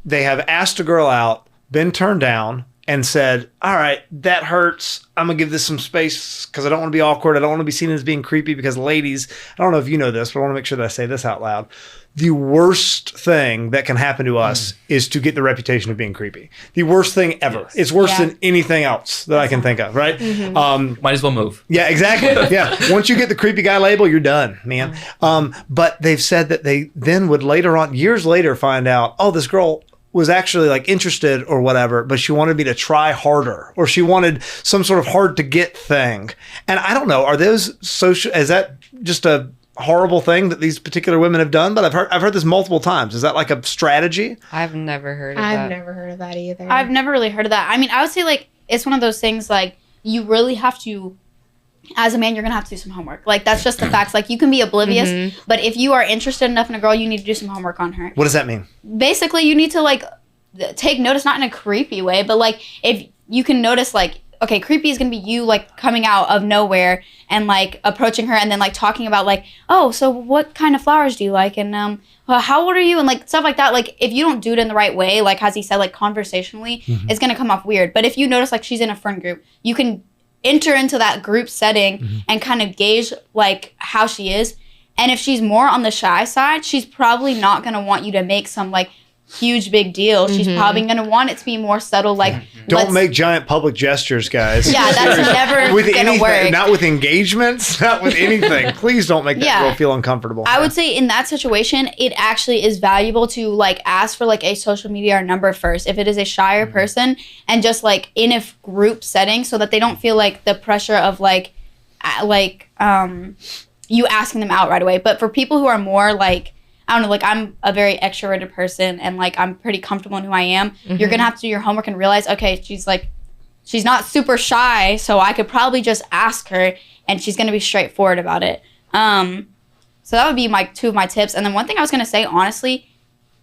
asked a girl out, been turned down, and said, all right, that hurts. I'm going to give this some space because I don't want to be awkward. I don't want to be seen as being creepy because ladies, I don't know if you know this, but I want to make sure that I say this out loud. The worst thing that can happen to us is to get the reputation of being creepy. The worst thing ever. Yes. It's worse than anything else that I can think of, right? Mm-hmm. Might as well move. Yeah, exactly. Yeah. Once you get the creepy guy label, you're done, man. But they've said that they then would later on, years later, find out, oh, this girl was actually like interested or whatever, but she wanted me to try harder, or she wanted some sort of hard to get thing. And I don't know, are those social, is that just a horrible thing that these particular women have done? But I've heard this multiple times. Is that like a strategy? I've never heard of that. I've never heard of that either. I've never really heard of that. I mean, I would say like it's one of those things like you really have to, as a man, you're gonna have to do some homework. Like that's just the facts. Like you can be oblivious, but if you are interested enough in a girl, you need to do some homework on her. What does that mean? Basically, you need to like take notice, not in a creepy way, but like if you can notice like, okay, creepy is gonna be you like coming out of nowhere and like approaching her and then like talking about like, oh, so what kind of flowers do you like? And well, how old are you? And like stuff like that. Like if you don't do it in the right way, like as he said, like conversationally, it's gonna come off weird. But if you notice like she's in a friend group, you can enter into that group setting and kind of gauge like how she is. And if she's more on the shy side, she's probably not gonna want you to make some like huge big deal. She's probably going to want it to be more subtle, like don't make giant public gestures, guys. Yeah, that's never going to work. Not with engagements, not with anything. Please don't make that girl feel uncomfortable. I would say in that situation, it actually is valuable to like ask for like a social media or number first if it is a shyer person, and just like in a group setting so that they don't feel like the pressure of like you asking them out right away. But for people who are more like, I don't know, like I'm a very extroverted person and like I'm pretty comfortable in who I am. You're going to have to do your homework and realize, okay, she's not super shy, so I could probably just ask her and she's going to be straightforward about it. So that would be two of my tips. And then one thing I was going to say, honestly,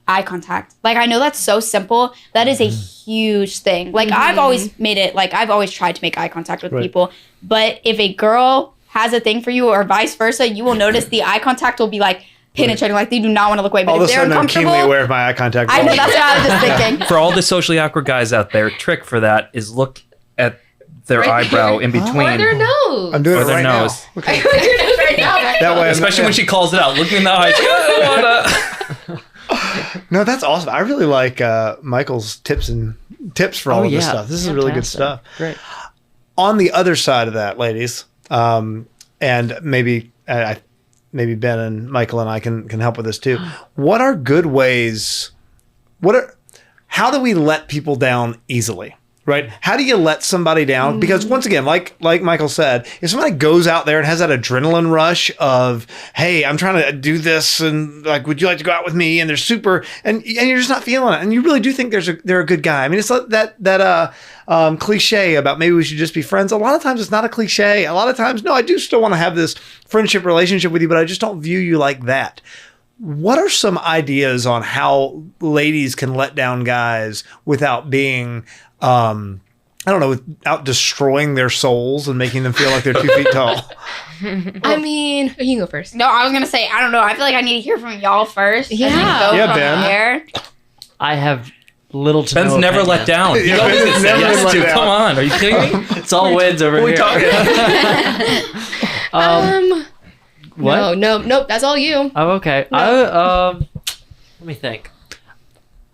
eye contact. Like I know that's so simple. That is a huge thing. Like I've always made it, like I've always tried to make eye contact with people. But if a girl has a thing for you or vice versa, you will notice the eye contact will be like, penetrating, like they do not want to look away. But all if of a they're sudden, I'm uncomfortable, keenly aware of my eye contact. I know, that's what I was just thinking. For all the socially awkward guys out there, trick for that is look at their eyebrow in between. Or their nose. I'm doing or it their right nose. now. Okay. That way, especially when she calls it out. Look in the eyes. No, that's awesome. I really like Michael's tips for all of this stuff. This is really good stuff. Great. On the other side of that, ladies, and maybe Ben and Michael and I can help with this too. What are good ways? How do we let people down easily? Right? How do you let somebody down? Because once again, like Michael said, if somebody goes out there and has that adrenaline rush of, hey, I'm trying to do this, and like, would you like to go out with me? And they're super, and you're just not feeling it, and you really do think they're a good guy. I mean, it's like that cliche about maybe we should just be friends. A lot of times it's not a cliche. A lot of times, no, I do still want to have this friendship relationship with you, but I just don't view you like that. What are some ideas on how ladies can let down guys without being, I don't know, without destroying their souls and making them feel like they're 2 feet tall? I mean, you can go first. No, I was going to say, I don't know. I feel like I need to hear from y'all first. Yeah. And then go from Ben. there. I have little to Ben's no never opinion. let down. He Yeah, always Ben's says never yes let to. down. Come on, are you kidding me? It's all wins over What are here. we talking? What? Nope. That's all you. Oh, okay. Let me think.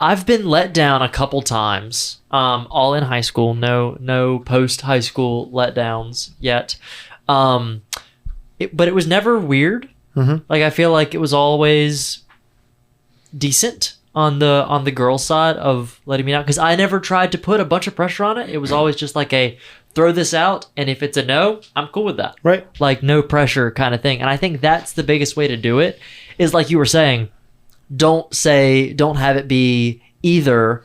I've been let down a couple times, all in high school. No post high school letdowns yet. But it was never weird. Mm-hmm. Like I feel like it was always decent on the girl side of letting me down, because I never tried to put a bunch of pressure on it. It was always just like a throw this out, and if it's a no, I'm cool with that. Right. Like no pressure kind of thing. And I think that's the biggest way to do it, is like you were saying, don't have it be either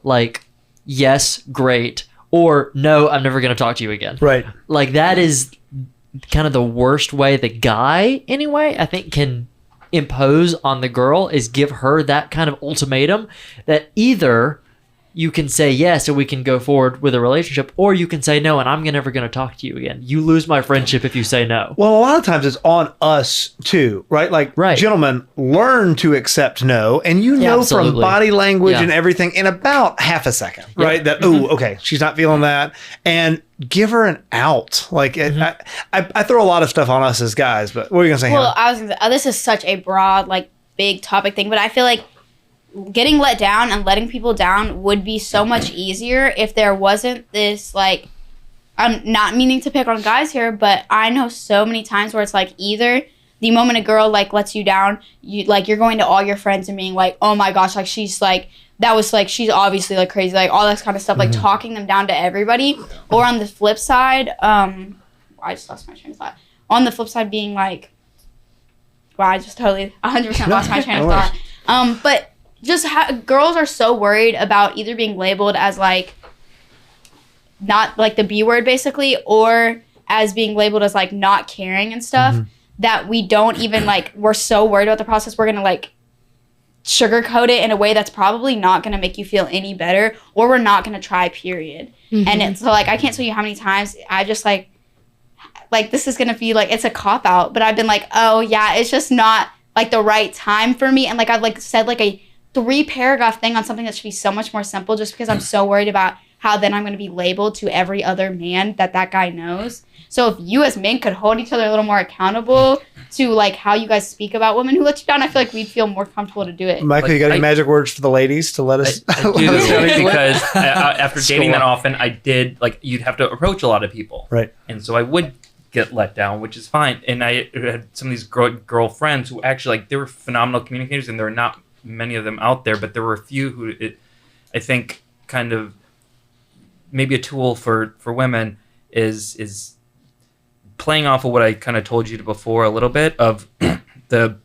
like yes, great, or no, I'm never going to talk to you again. Right. Like that is kind of the worst way the guy, anyway, I think can impose on the girl, is give her that kind of ultimatum that either you can say yes and we can go forward with a relationship, or you can say no and I'm never going to talk to you again. You lose my friendship if you say no. Well, a lot of times it's on us too, right? Like, Right. Gentlemen, learn to accept no, and you know from absolutely. body language Yeah. and everything in about half a second, Yeah. right? That, oh, okay, she's not feeling that. And give her an out. Like, I throw a lot of stuff on us as guys, but what are you going to say, Well, Hannah? I was gonna say, this is such a broad, like, big topic thing, but I feel like getting let down and letting people down would be so much easier if there wasn't this, like, I'm not meaning to pick on guys here, but I know so many times where it's like either the moment a girl like lets you down, you're going to all your friends and being like, oh my gosh, like she's like, that was like, she's obviously like crazy, like all that kind of stuff, like talking them down to everybody. Or on the flip side, I just lost my train of thought. On the flip side, being like, wow, I just totally 100% lost my train of thought. But just girls are so worried about either being labeled as like not like the B word basically, or as being labeled as like not caring and stuff, that we don't even like, we're so worried about the process, we're gonna like sugarcoat it in a way that's probably not gonna make you feel any better, or we're not gonna try, period. And it's so like, I can't tell you how many times I just like this is gonna be like, it's a cop out, but I've been like, oh yeah, it's just not like the right time for me, and like I've like said like a 3-paragraph thing on something that should be so much more simple, just because I'm so worried about how then I'm going to be labeled to every other man that guy knows. So if you as men could hold each other a little more accountable to like how you guys speak about women who let you down, I feel like we'd feel more comfortable to do it. Michael, Like, you got any magic words for the ladies to let us? I do let us down easily? because after dating that Score. often, I did like you'd have to approach a lot of people, Right. and so I would get let down, which is fine. And I had some of these girlfriends who actually like they were phenomenal communicators, and there are not many of them out there, but there were a few who I think kind of maybe a tool for women is playing off of what I kind of told you before a little bit of the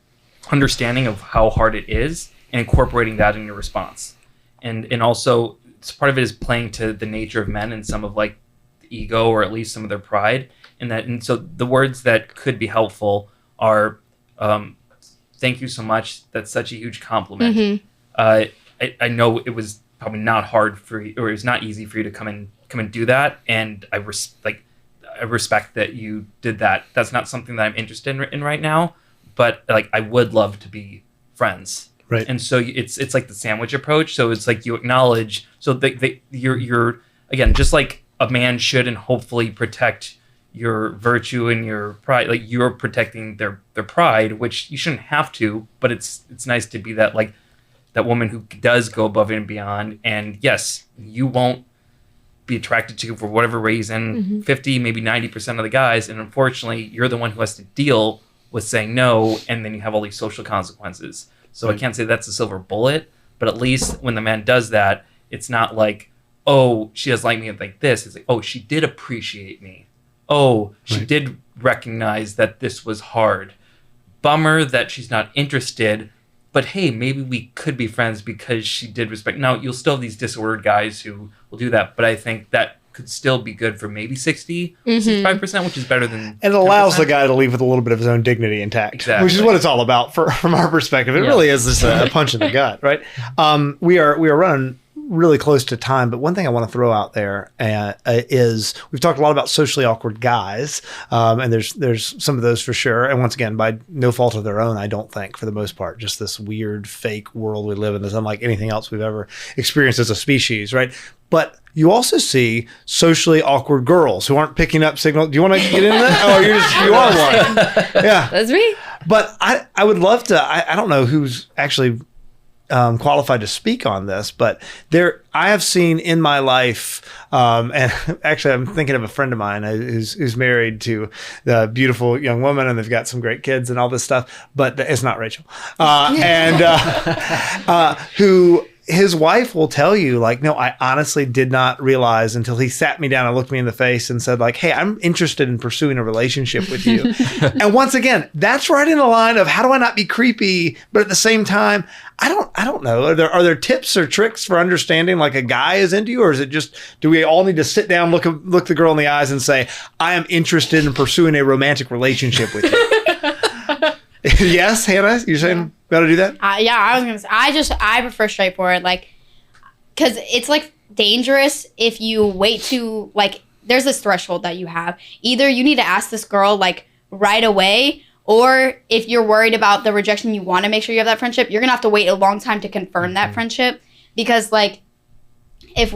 understanding of how hard it is and incorporating that in your response. And also part of it is playing to the nature of men and some of like the ego, or at least some of their pride in that. And so the words that could be helpful are, thank you so much. That's such a huge compliment. I know it was probably not hard for you, or it was not easy for you to come and do that. And I respect that you did that. That's not something that I'm interested in right now, but like I would love to be friends. Right. And so it's like the sandwich approach. So it's like you acknowledge. So you're again, just like a man should, and hopefully protect your virtue and your pride. Like you're protecting their pride, which you shouldn't have to, but it's nice to be that like that woman who does go above and beyond. And yes, you won't be attracted to for whatever reason 50, maybe 90% of the guys, and unfortunately you're the one who has to deal with saying no, and then you have all these social consequences. So I can't say that's a silver bullet, but at least when the man does that, it's not like, oh, she doesn't like me like this. It's like, oh, she did appreciate me. Oh, she did recognize that this was hard. Bummer that she's not interested, but hey, maybe we could be friends because she did respect. Now, you'll still have these disordered guys who will do that, but I think that could still be good for maybe 65%, which is better than And it allows 10%. the guy to leave with a little bit of his own dignity intact, Exactly. which is what it's all about from our perspective. It really is just a punch in the gut, right? We are running really close to time, but one thing I want to throw out there is we've talked a lot about socially awkward guys, and there's some of those for sure. And once again, by no fault of their own, I don't think, for the most part, just this weird fake world we live in that's unlike anything else we've ever experienced as a species, right? But you also see socially awkward girls who aren't picking up signals. Do you want to get into that? Oh, you are one. Yeah. That's me. But I would love to, I don't know who's actually qualified to speak on this, but I have seen in my life, and actually I'm thinking of a friend of mine who's married to the beautiful young woman, and they've got some great kids and all this stuff, but it's not Rachel, who his wife will tell you, like, no, I honestly did not realize until he sat me down and looked me in the face and said, like, hey, I'm interested in pursuing a relationship with you. And once again, that's right in the line of how do I not be creepy, but at the same time, I don't know. Are there tips or tricks for understanding like a guy is into you, or is it just, do we all need to sit down, look the girl in the eyes and say, I am interested in pursuing a romantic relationship with you? Yes, Hannah, you're saying got to do that? Yeah, I was gonna say, I prefer straightforward, like, because it's like dangerous if you wait to, like, there's this threshold that you have. Either you need to ask this girl like right away, or if you're worried about the rejection, you want to make sure you have that friendship, you're gonna have to wait a long time to confirm that friendship. Because like, if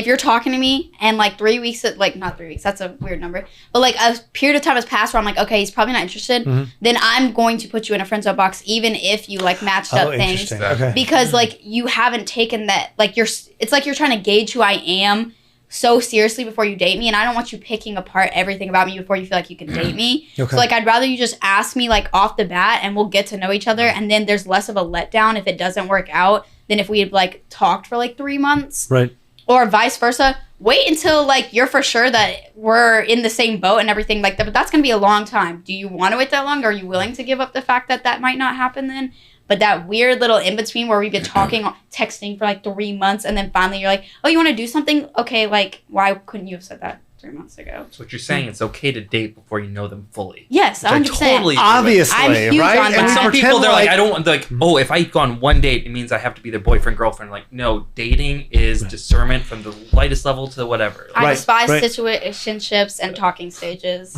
you're talking to me and like 3 weeks, like not 3 weeks, that's a weird number, but like a period of time has passed where I'm like, okay, he's probably not interested, then I'm going to put you in a friend zone box, even if you like matched up things. Okay. Because like you haven't taken that, like it's like you're trying to gauge who I am so seriously before you date me, and I don't want you picking apart everything about me before you feel like you can date me. Okay. So like I'd rather you just ask me like off the bat and we'll get to know each other, and then there's less of a letdown if it doesn't work out than if we had like talked for like 3 months. Right. Or vice versa. Wait until like you're for sure that we're in the same boat and everything like that. But that's going to be a long time. Do you want to wait that long? Are you willing to give up the fact that that might not happen then? But that weird little in-between where we've been talking, texting for like 3 months, and then finally you're like, oh, you want to do something? Okay, like, why couldn't you have said that 3 months ago? So what you're saying, it's okay to date before you know them fully. Yes, 100%. I totally agree with. Obviously, I'm huge right? on And that. And some pretend people, they're like, I don't want, like, oh, if I go on one date, it means I have to be their boyfriend, girlfriend. Like, no, dating is discernment from the lightest level to whatever. I Right, despise right. situationships and talking stages.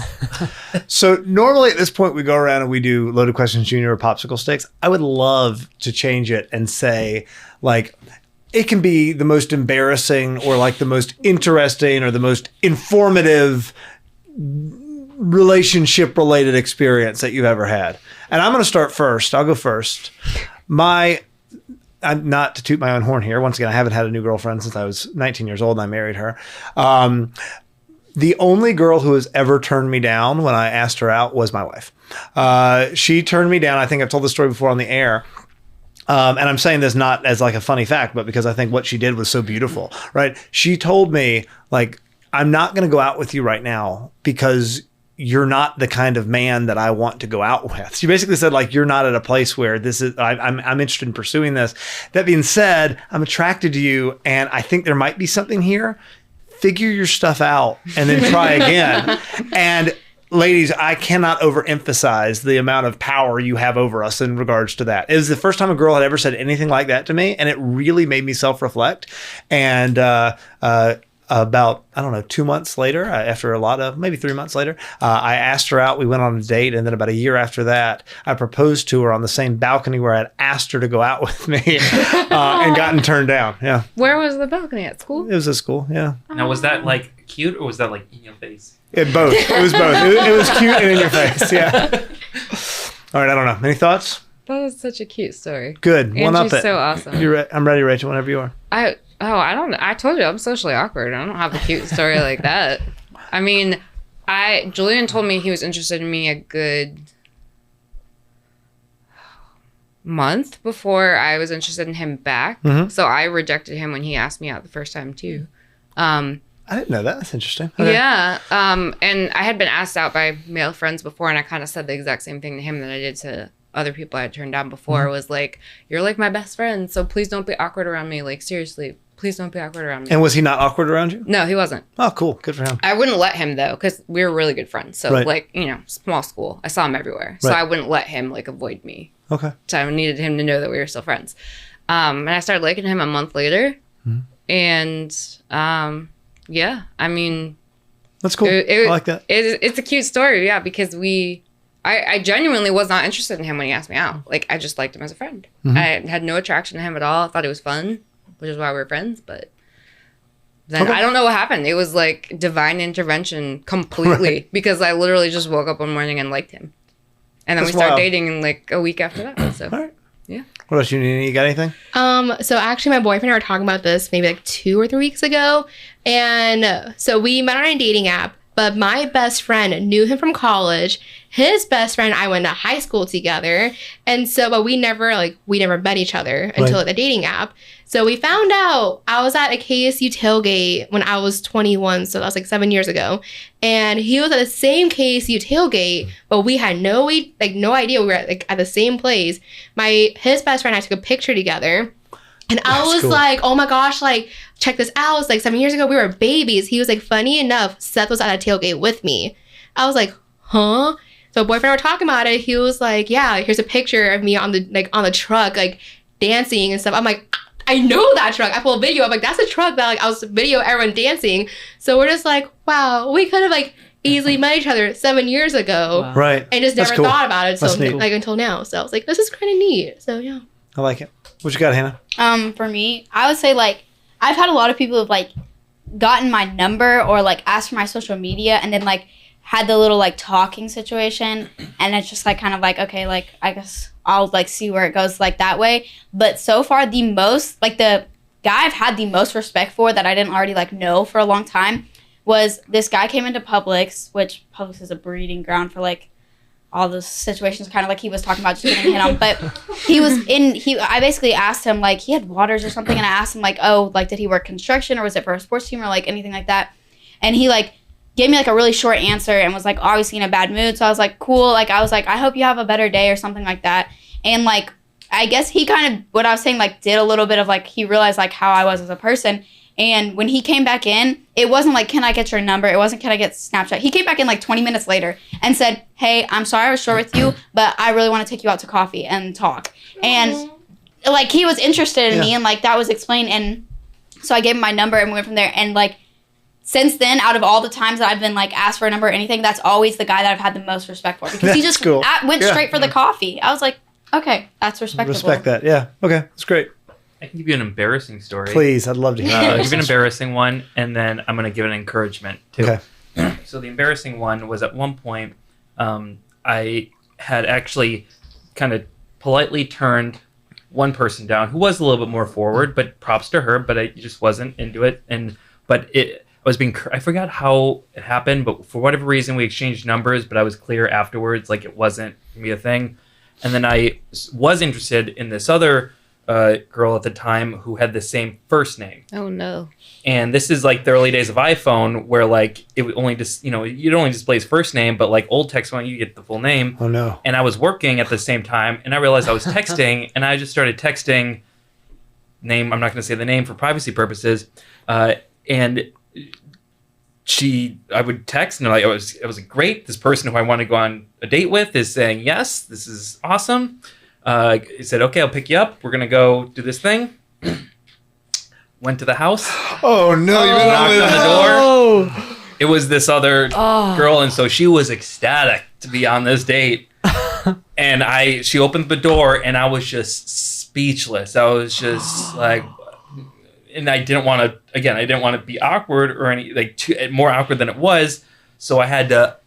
So normally at this point we go around and we do loaded questions junior or popsicle sticks. I would love to change it and say, like, it can be the most embarrassing or like the most interesting or the most informative relationship related experience that you've ever had. And I'm going to start first. I'll go first. I'm not to toot my own horn here. Once again, I haven't had a new girlfriend since I was 19 years old and I married her. The only girl who has ever turned me down when I asked her out was my wife. She turned me down. I think I've told the story before on the air. And I'm saying this not as like a funny fact, but because I think what she did was so beautiful, right? She told me, like, I'm not going to go out with you right now because you're not the kind of man that I want to go out with. She basically said, like, you're not at a place where this is, I'm interested in pursuing this. That being said, I'm attracted to you and I think there might be something here. Figure your stuff out and then try again. And ladies, I cannot overemphasize the amount of power you have over us in regards to that. It was the first time a girl had ever said anything like that to me, and it really made me self-reflect. And about, I don't know, 2 months later, maybe 3 months later, I asked her out. We went on a date, and then about a year after that, I proposed to her on the same balcony where I'd asked her to go out with me and gotten turned down. Yeah. Where was the balcony? At school? It was at school, yeah. Now, was that, like, cute, or was that, like, in your face? Both. It was both. It was cute and in your face. Yeah. All right. I don't know. Any thoughts? That was such a cute story. Good. One up Angie's it. so awesome. I'm ready, Rachel. Whenever you are. I don't know. I told you I'm socially awkward. I don't have a cute story like that. I mean, Julian told me he was interested in me a good month before I was interested in him back. Mhm. So I rejected him when he asked me out the first time too. I didn't know that. That's interesting. Okay. Yeah. And I had been asked out by male friends before, and I kind of said the exact same thing to him that I did to other people I had turned down before. Was like, you're like my best friend, so please don't be awkward around me. Like, seriously, please don't be awkward around me. And was he not awkward around you? No, he wasn't. Oh, cool. Good for him. I wouldn't let him, though, because we were really good friends. So, Right. like, you know, small school. I saw him everywhere. So Right. I wouldn't let him, like, avoid me. Okay. So I needed him to know that we were still friends. And I started liking him a month later. And, yeah, I mean... That's cool. I like that. It's a cute story, yeah, because I genuinely was not interested in him when he asked me out. Like, I just liked him as a friend. I had no attraction to him at all. I thought it was fun, which is why we were friends, but... Then Okay. I don't know what happened. It was like divine intervention completely because I literally just woke up one morning and liked him. And then That's we started wild. dating in like a week after that. So All right. What about you, Nina? You got anything? So actually my boyfriend and I were talking about this maybe like 2 or 3 weeks ago. And so we met on a dating app, but my best friend knew him from college. His best friend, I went to high school together. And so, but we never met each other until Right. the dating app. So we found out I was at a KSU tailgate when I was 21. So that was like 7 years ago. And he was at the same KSU tailgate, but we had no idea we were at the same place. His best friend and I took a picture together. And I That's was cool. like, oh my gosh, like, check this out. It's like 7 years ago, we were babies. He was like, funny enough, Seth was at a tailgate with me. I was like, huh? So my boyfriend and I were talking about it. He was like, yeah, here's a picture of me on the truck, like dancing and stuff. I'm like, I know that truck. I pulled a video. I'm like, that's a truck that like I was video everyone dancing. So we're just like, wow, we could have like easily met each other 7 years ago. Wow. Right. And just That's never cool. thought about it That's neat. until now. So I was like, this is kind of neat. So yeah. I like it. What you got, Hannah? For me, I would say like I've had a lot of people who've like gotten my number or like asked for my social media and then like had the little like talking situation, and it's just like kind of like, okay, like I guess I'll like see where it goes like that way. But so far the most like the guy I've had the most respect for that I didn't already like know for a long time was this guy came into Publix, which Publix is a breeding ground for like all those situations kind of like he was talking about just getting hit on. But I basically asked him, like, he had waters or something, and I asked him, like, oh, like, did he work construction or was it for a sports team or like anything like that? And he like gave me like a really short answer and was like obviously in a bad mood. So I was like, cool. Like, I was like, I hope you have a better day or something like that. And like, I guess he kind of, what I was saying, like, did a little bit of like, he realized like how I was as a person. And when he came back in, it wasn't like, can I get your number? It wasn't, can I get Snapchat? He came back in like 20 minutes later and said, hey, I'm sorry I was short with you, but I really want to take you out to coffee and talk. And like, he was interested in me, and like, that was explained. And so I gave him my number and we went from there. And like, since then, out of all the times that I've been like asked for a number or anything, that's always the guy that I've had the most respect for, because he That's just cool. went Yeah. straight for the coffee. I was like, okay, that's respectable. Respect that. Yeah. Okay. That's great. I can give you an embarrassing story. Please. I'd love to hear I'll that. give you an embarrassing one, and then I'm going to give an encouragement too. Okay. So the embarrassing one was at one point, I had actually kind of politely turned one person down who was a little bit more forward, but props to her, but I just wasn't into it. I forgot how it happened, but for whatever reason we exchanged numbers, but I was clear afterwards, like it wasn't gonna be a thing. And then I was interested in this other girl at the time who had the same first name. Oh no. And this is like the early days of iPhone, where like it would only just, you'd only display his first name, but like old text when you get the full name. Oh no. And I was working at the same time, and I realized I was texting, and I just started texting name. I'm not going to say the name for privacy purposes. And I would text, and like it was great. This person who I want to go on a date with is saying yes. This is awesome. He said, okay, I'll pick you up. We're gonna go do this thing. Went to the house. Oh no. You went knocked on the door. Oh. It was this other girl, and so she was ecstatic to be on this date. And she opened the door, and I was just speechless. I was just like, and I didn't want to be awkward or more awkward than it was. So I had to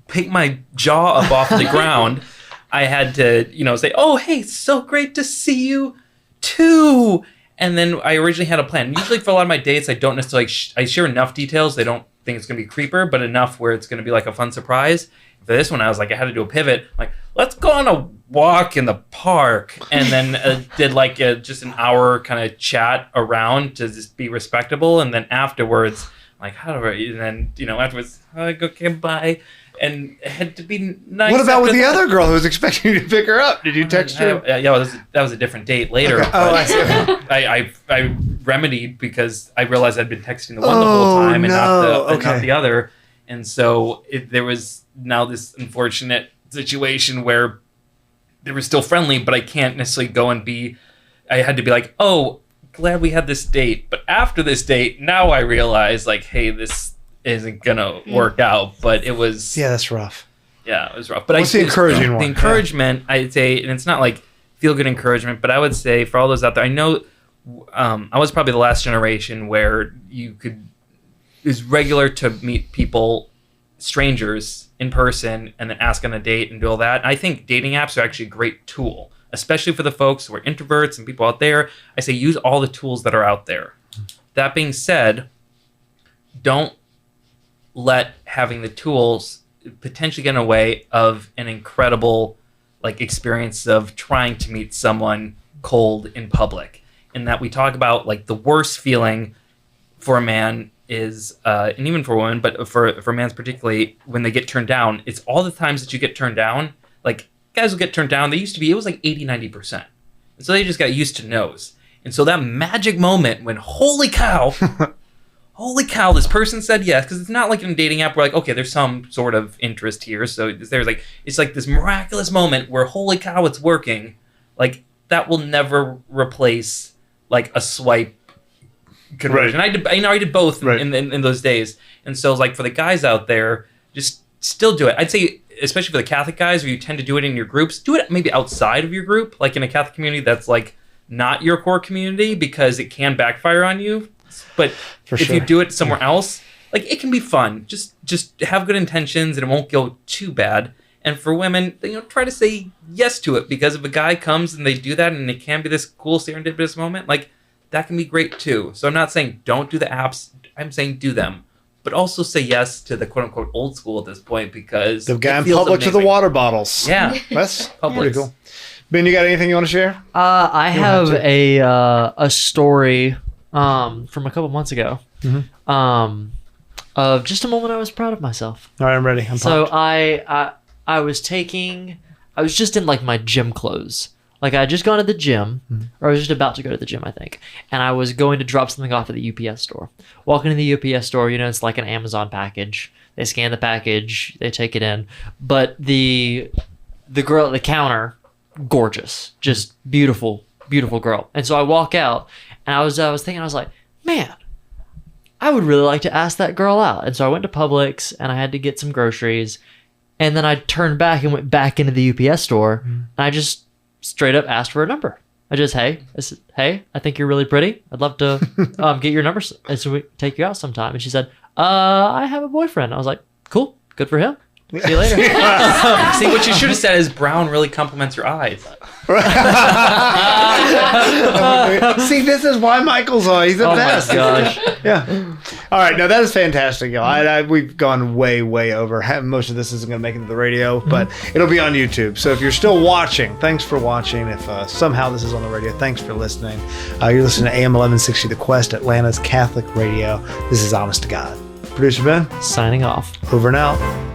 pick my jaw up off the ground. I had to, say, oh, hey, so great to see you too. And then I originally had a plan. Usually for a lot of my dates, I don't necessarily, I share enough details. They don't think it's going to be creeper, but enough where it's going to be like a fun surprise. For this one, I was like, I had to do a pivot. Like, let's go on a walk in the park. And then did like just an hour kind of chat around to just be respectable. And then afterwards, like, how do I, and then, afterwards, like, okay, bye. And it had to be nice. What about with the that. other girl who was expecting you to pick her up? Did you text her? Yeah, that was a different date later. Okay. Oh, I see. I remedied because I realized I'd been texting the one the whole time and not the other. And so there was now this unfortunate situation where they were still friendly, but I can't necessarily go and I had to be like, oh, glad we had this date. But after this date, now I realize, like, hey, this isn't gonna work out. But it was That's rough. Yeah, it was rough. But What's the encouraging one? The encouragement, I'd say, and it's not like feel good encouragement, but I would say for all those out there, I know I was probably the last generation where it was regular to meet people, strangers, in person, and then ask on a date and do all that. I think dating apps are actually a great tool, especially for the folks who are introverts and people out there, I say use all the tools that are out there. That being said, don't let having the tools potentially get in the way of an incredible experience of trying to meet someone cold in public. And that we talk about the worst feeling for a man is, and even for women, but for mans particularly, when they get turned down, it's all the times that you get turned down. Guys will get turned down. It was 80, 90%. And so they just got used to no's. And so that magic moment when, holy cow, this person said yes, because it's not like in a dating app where okay, there's some sort of interest here. So there's it's this miraculous moment where, holy cow, it's working. That will never replace a swipe conversion. Right. I did both in those days. And so for the guys out there, just still do it. I'd say, especially for the Catholic guys, where you tend to do it in your groups, do it maybe outside of your group, in a Catholic community that's not your core community, because it can backfire on you. But if you do it somewhere else, it can be fun. Just have good intentions and it won't go too bad. And for women, try to say yes to it, because if a guy comes and they do that and it can be this cool serendipitous moment, that can be great too. So I'm not saying don't do the apps. I'm saying do them. But also say yes to the quote unquote old school at this point, because the guy in public to the water bottles. Yeah. That's pretty cool. Ben, you got anything you want to share? I have a story from a couple months ago. Mm-hmm. Of just a moment I was proud of myself. All right, I'm ready. I'm so pumped. I was just in my gym clothes. I had just gone to the gym, or I was just about to go to the gym, I think. And I was going to drop something off at the UPS store. Walking to the UPS store, it's like an Amazon package. They scan the package, they take it in. But the girl at the counter, gorgeous, just beautiful, beautiful girl. And so I walk out, and I was thinking, I was like, man, I would really like to ask that girl out. And so I went to Publix, and I had to get some groceries. And then I turned back and went back into the UPS store, and I just straight up asked for a number. I said, hey, I think you're really pretty. I'd love to get your number so we take you out sometime. And she said, I have a boyfriend. I was like, cool, good for him. See you later. See, what you should have said is brown really compliments your eyes. See, this is why Michael's on. He's the best. Oh my gosh. Yeah. All right. No, that is fantastic, y'all. We've gone way, way over. Most of this isn't going to make it to the radio, but it'll be on YouTube. So if you're still watching, thanks for watching. If somehow this is on the radio, thanks for listening. You're listening to AM 1160 The Quest, Atlanta's Catholic radio. This is Honest to God. Producer Ben, signing off. Over and out.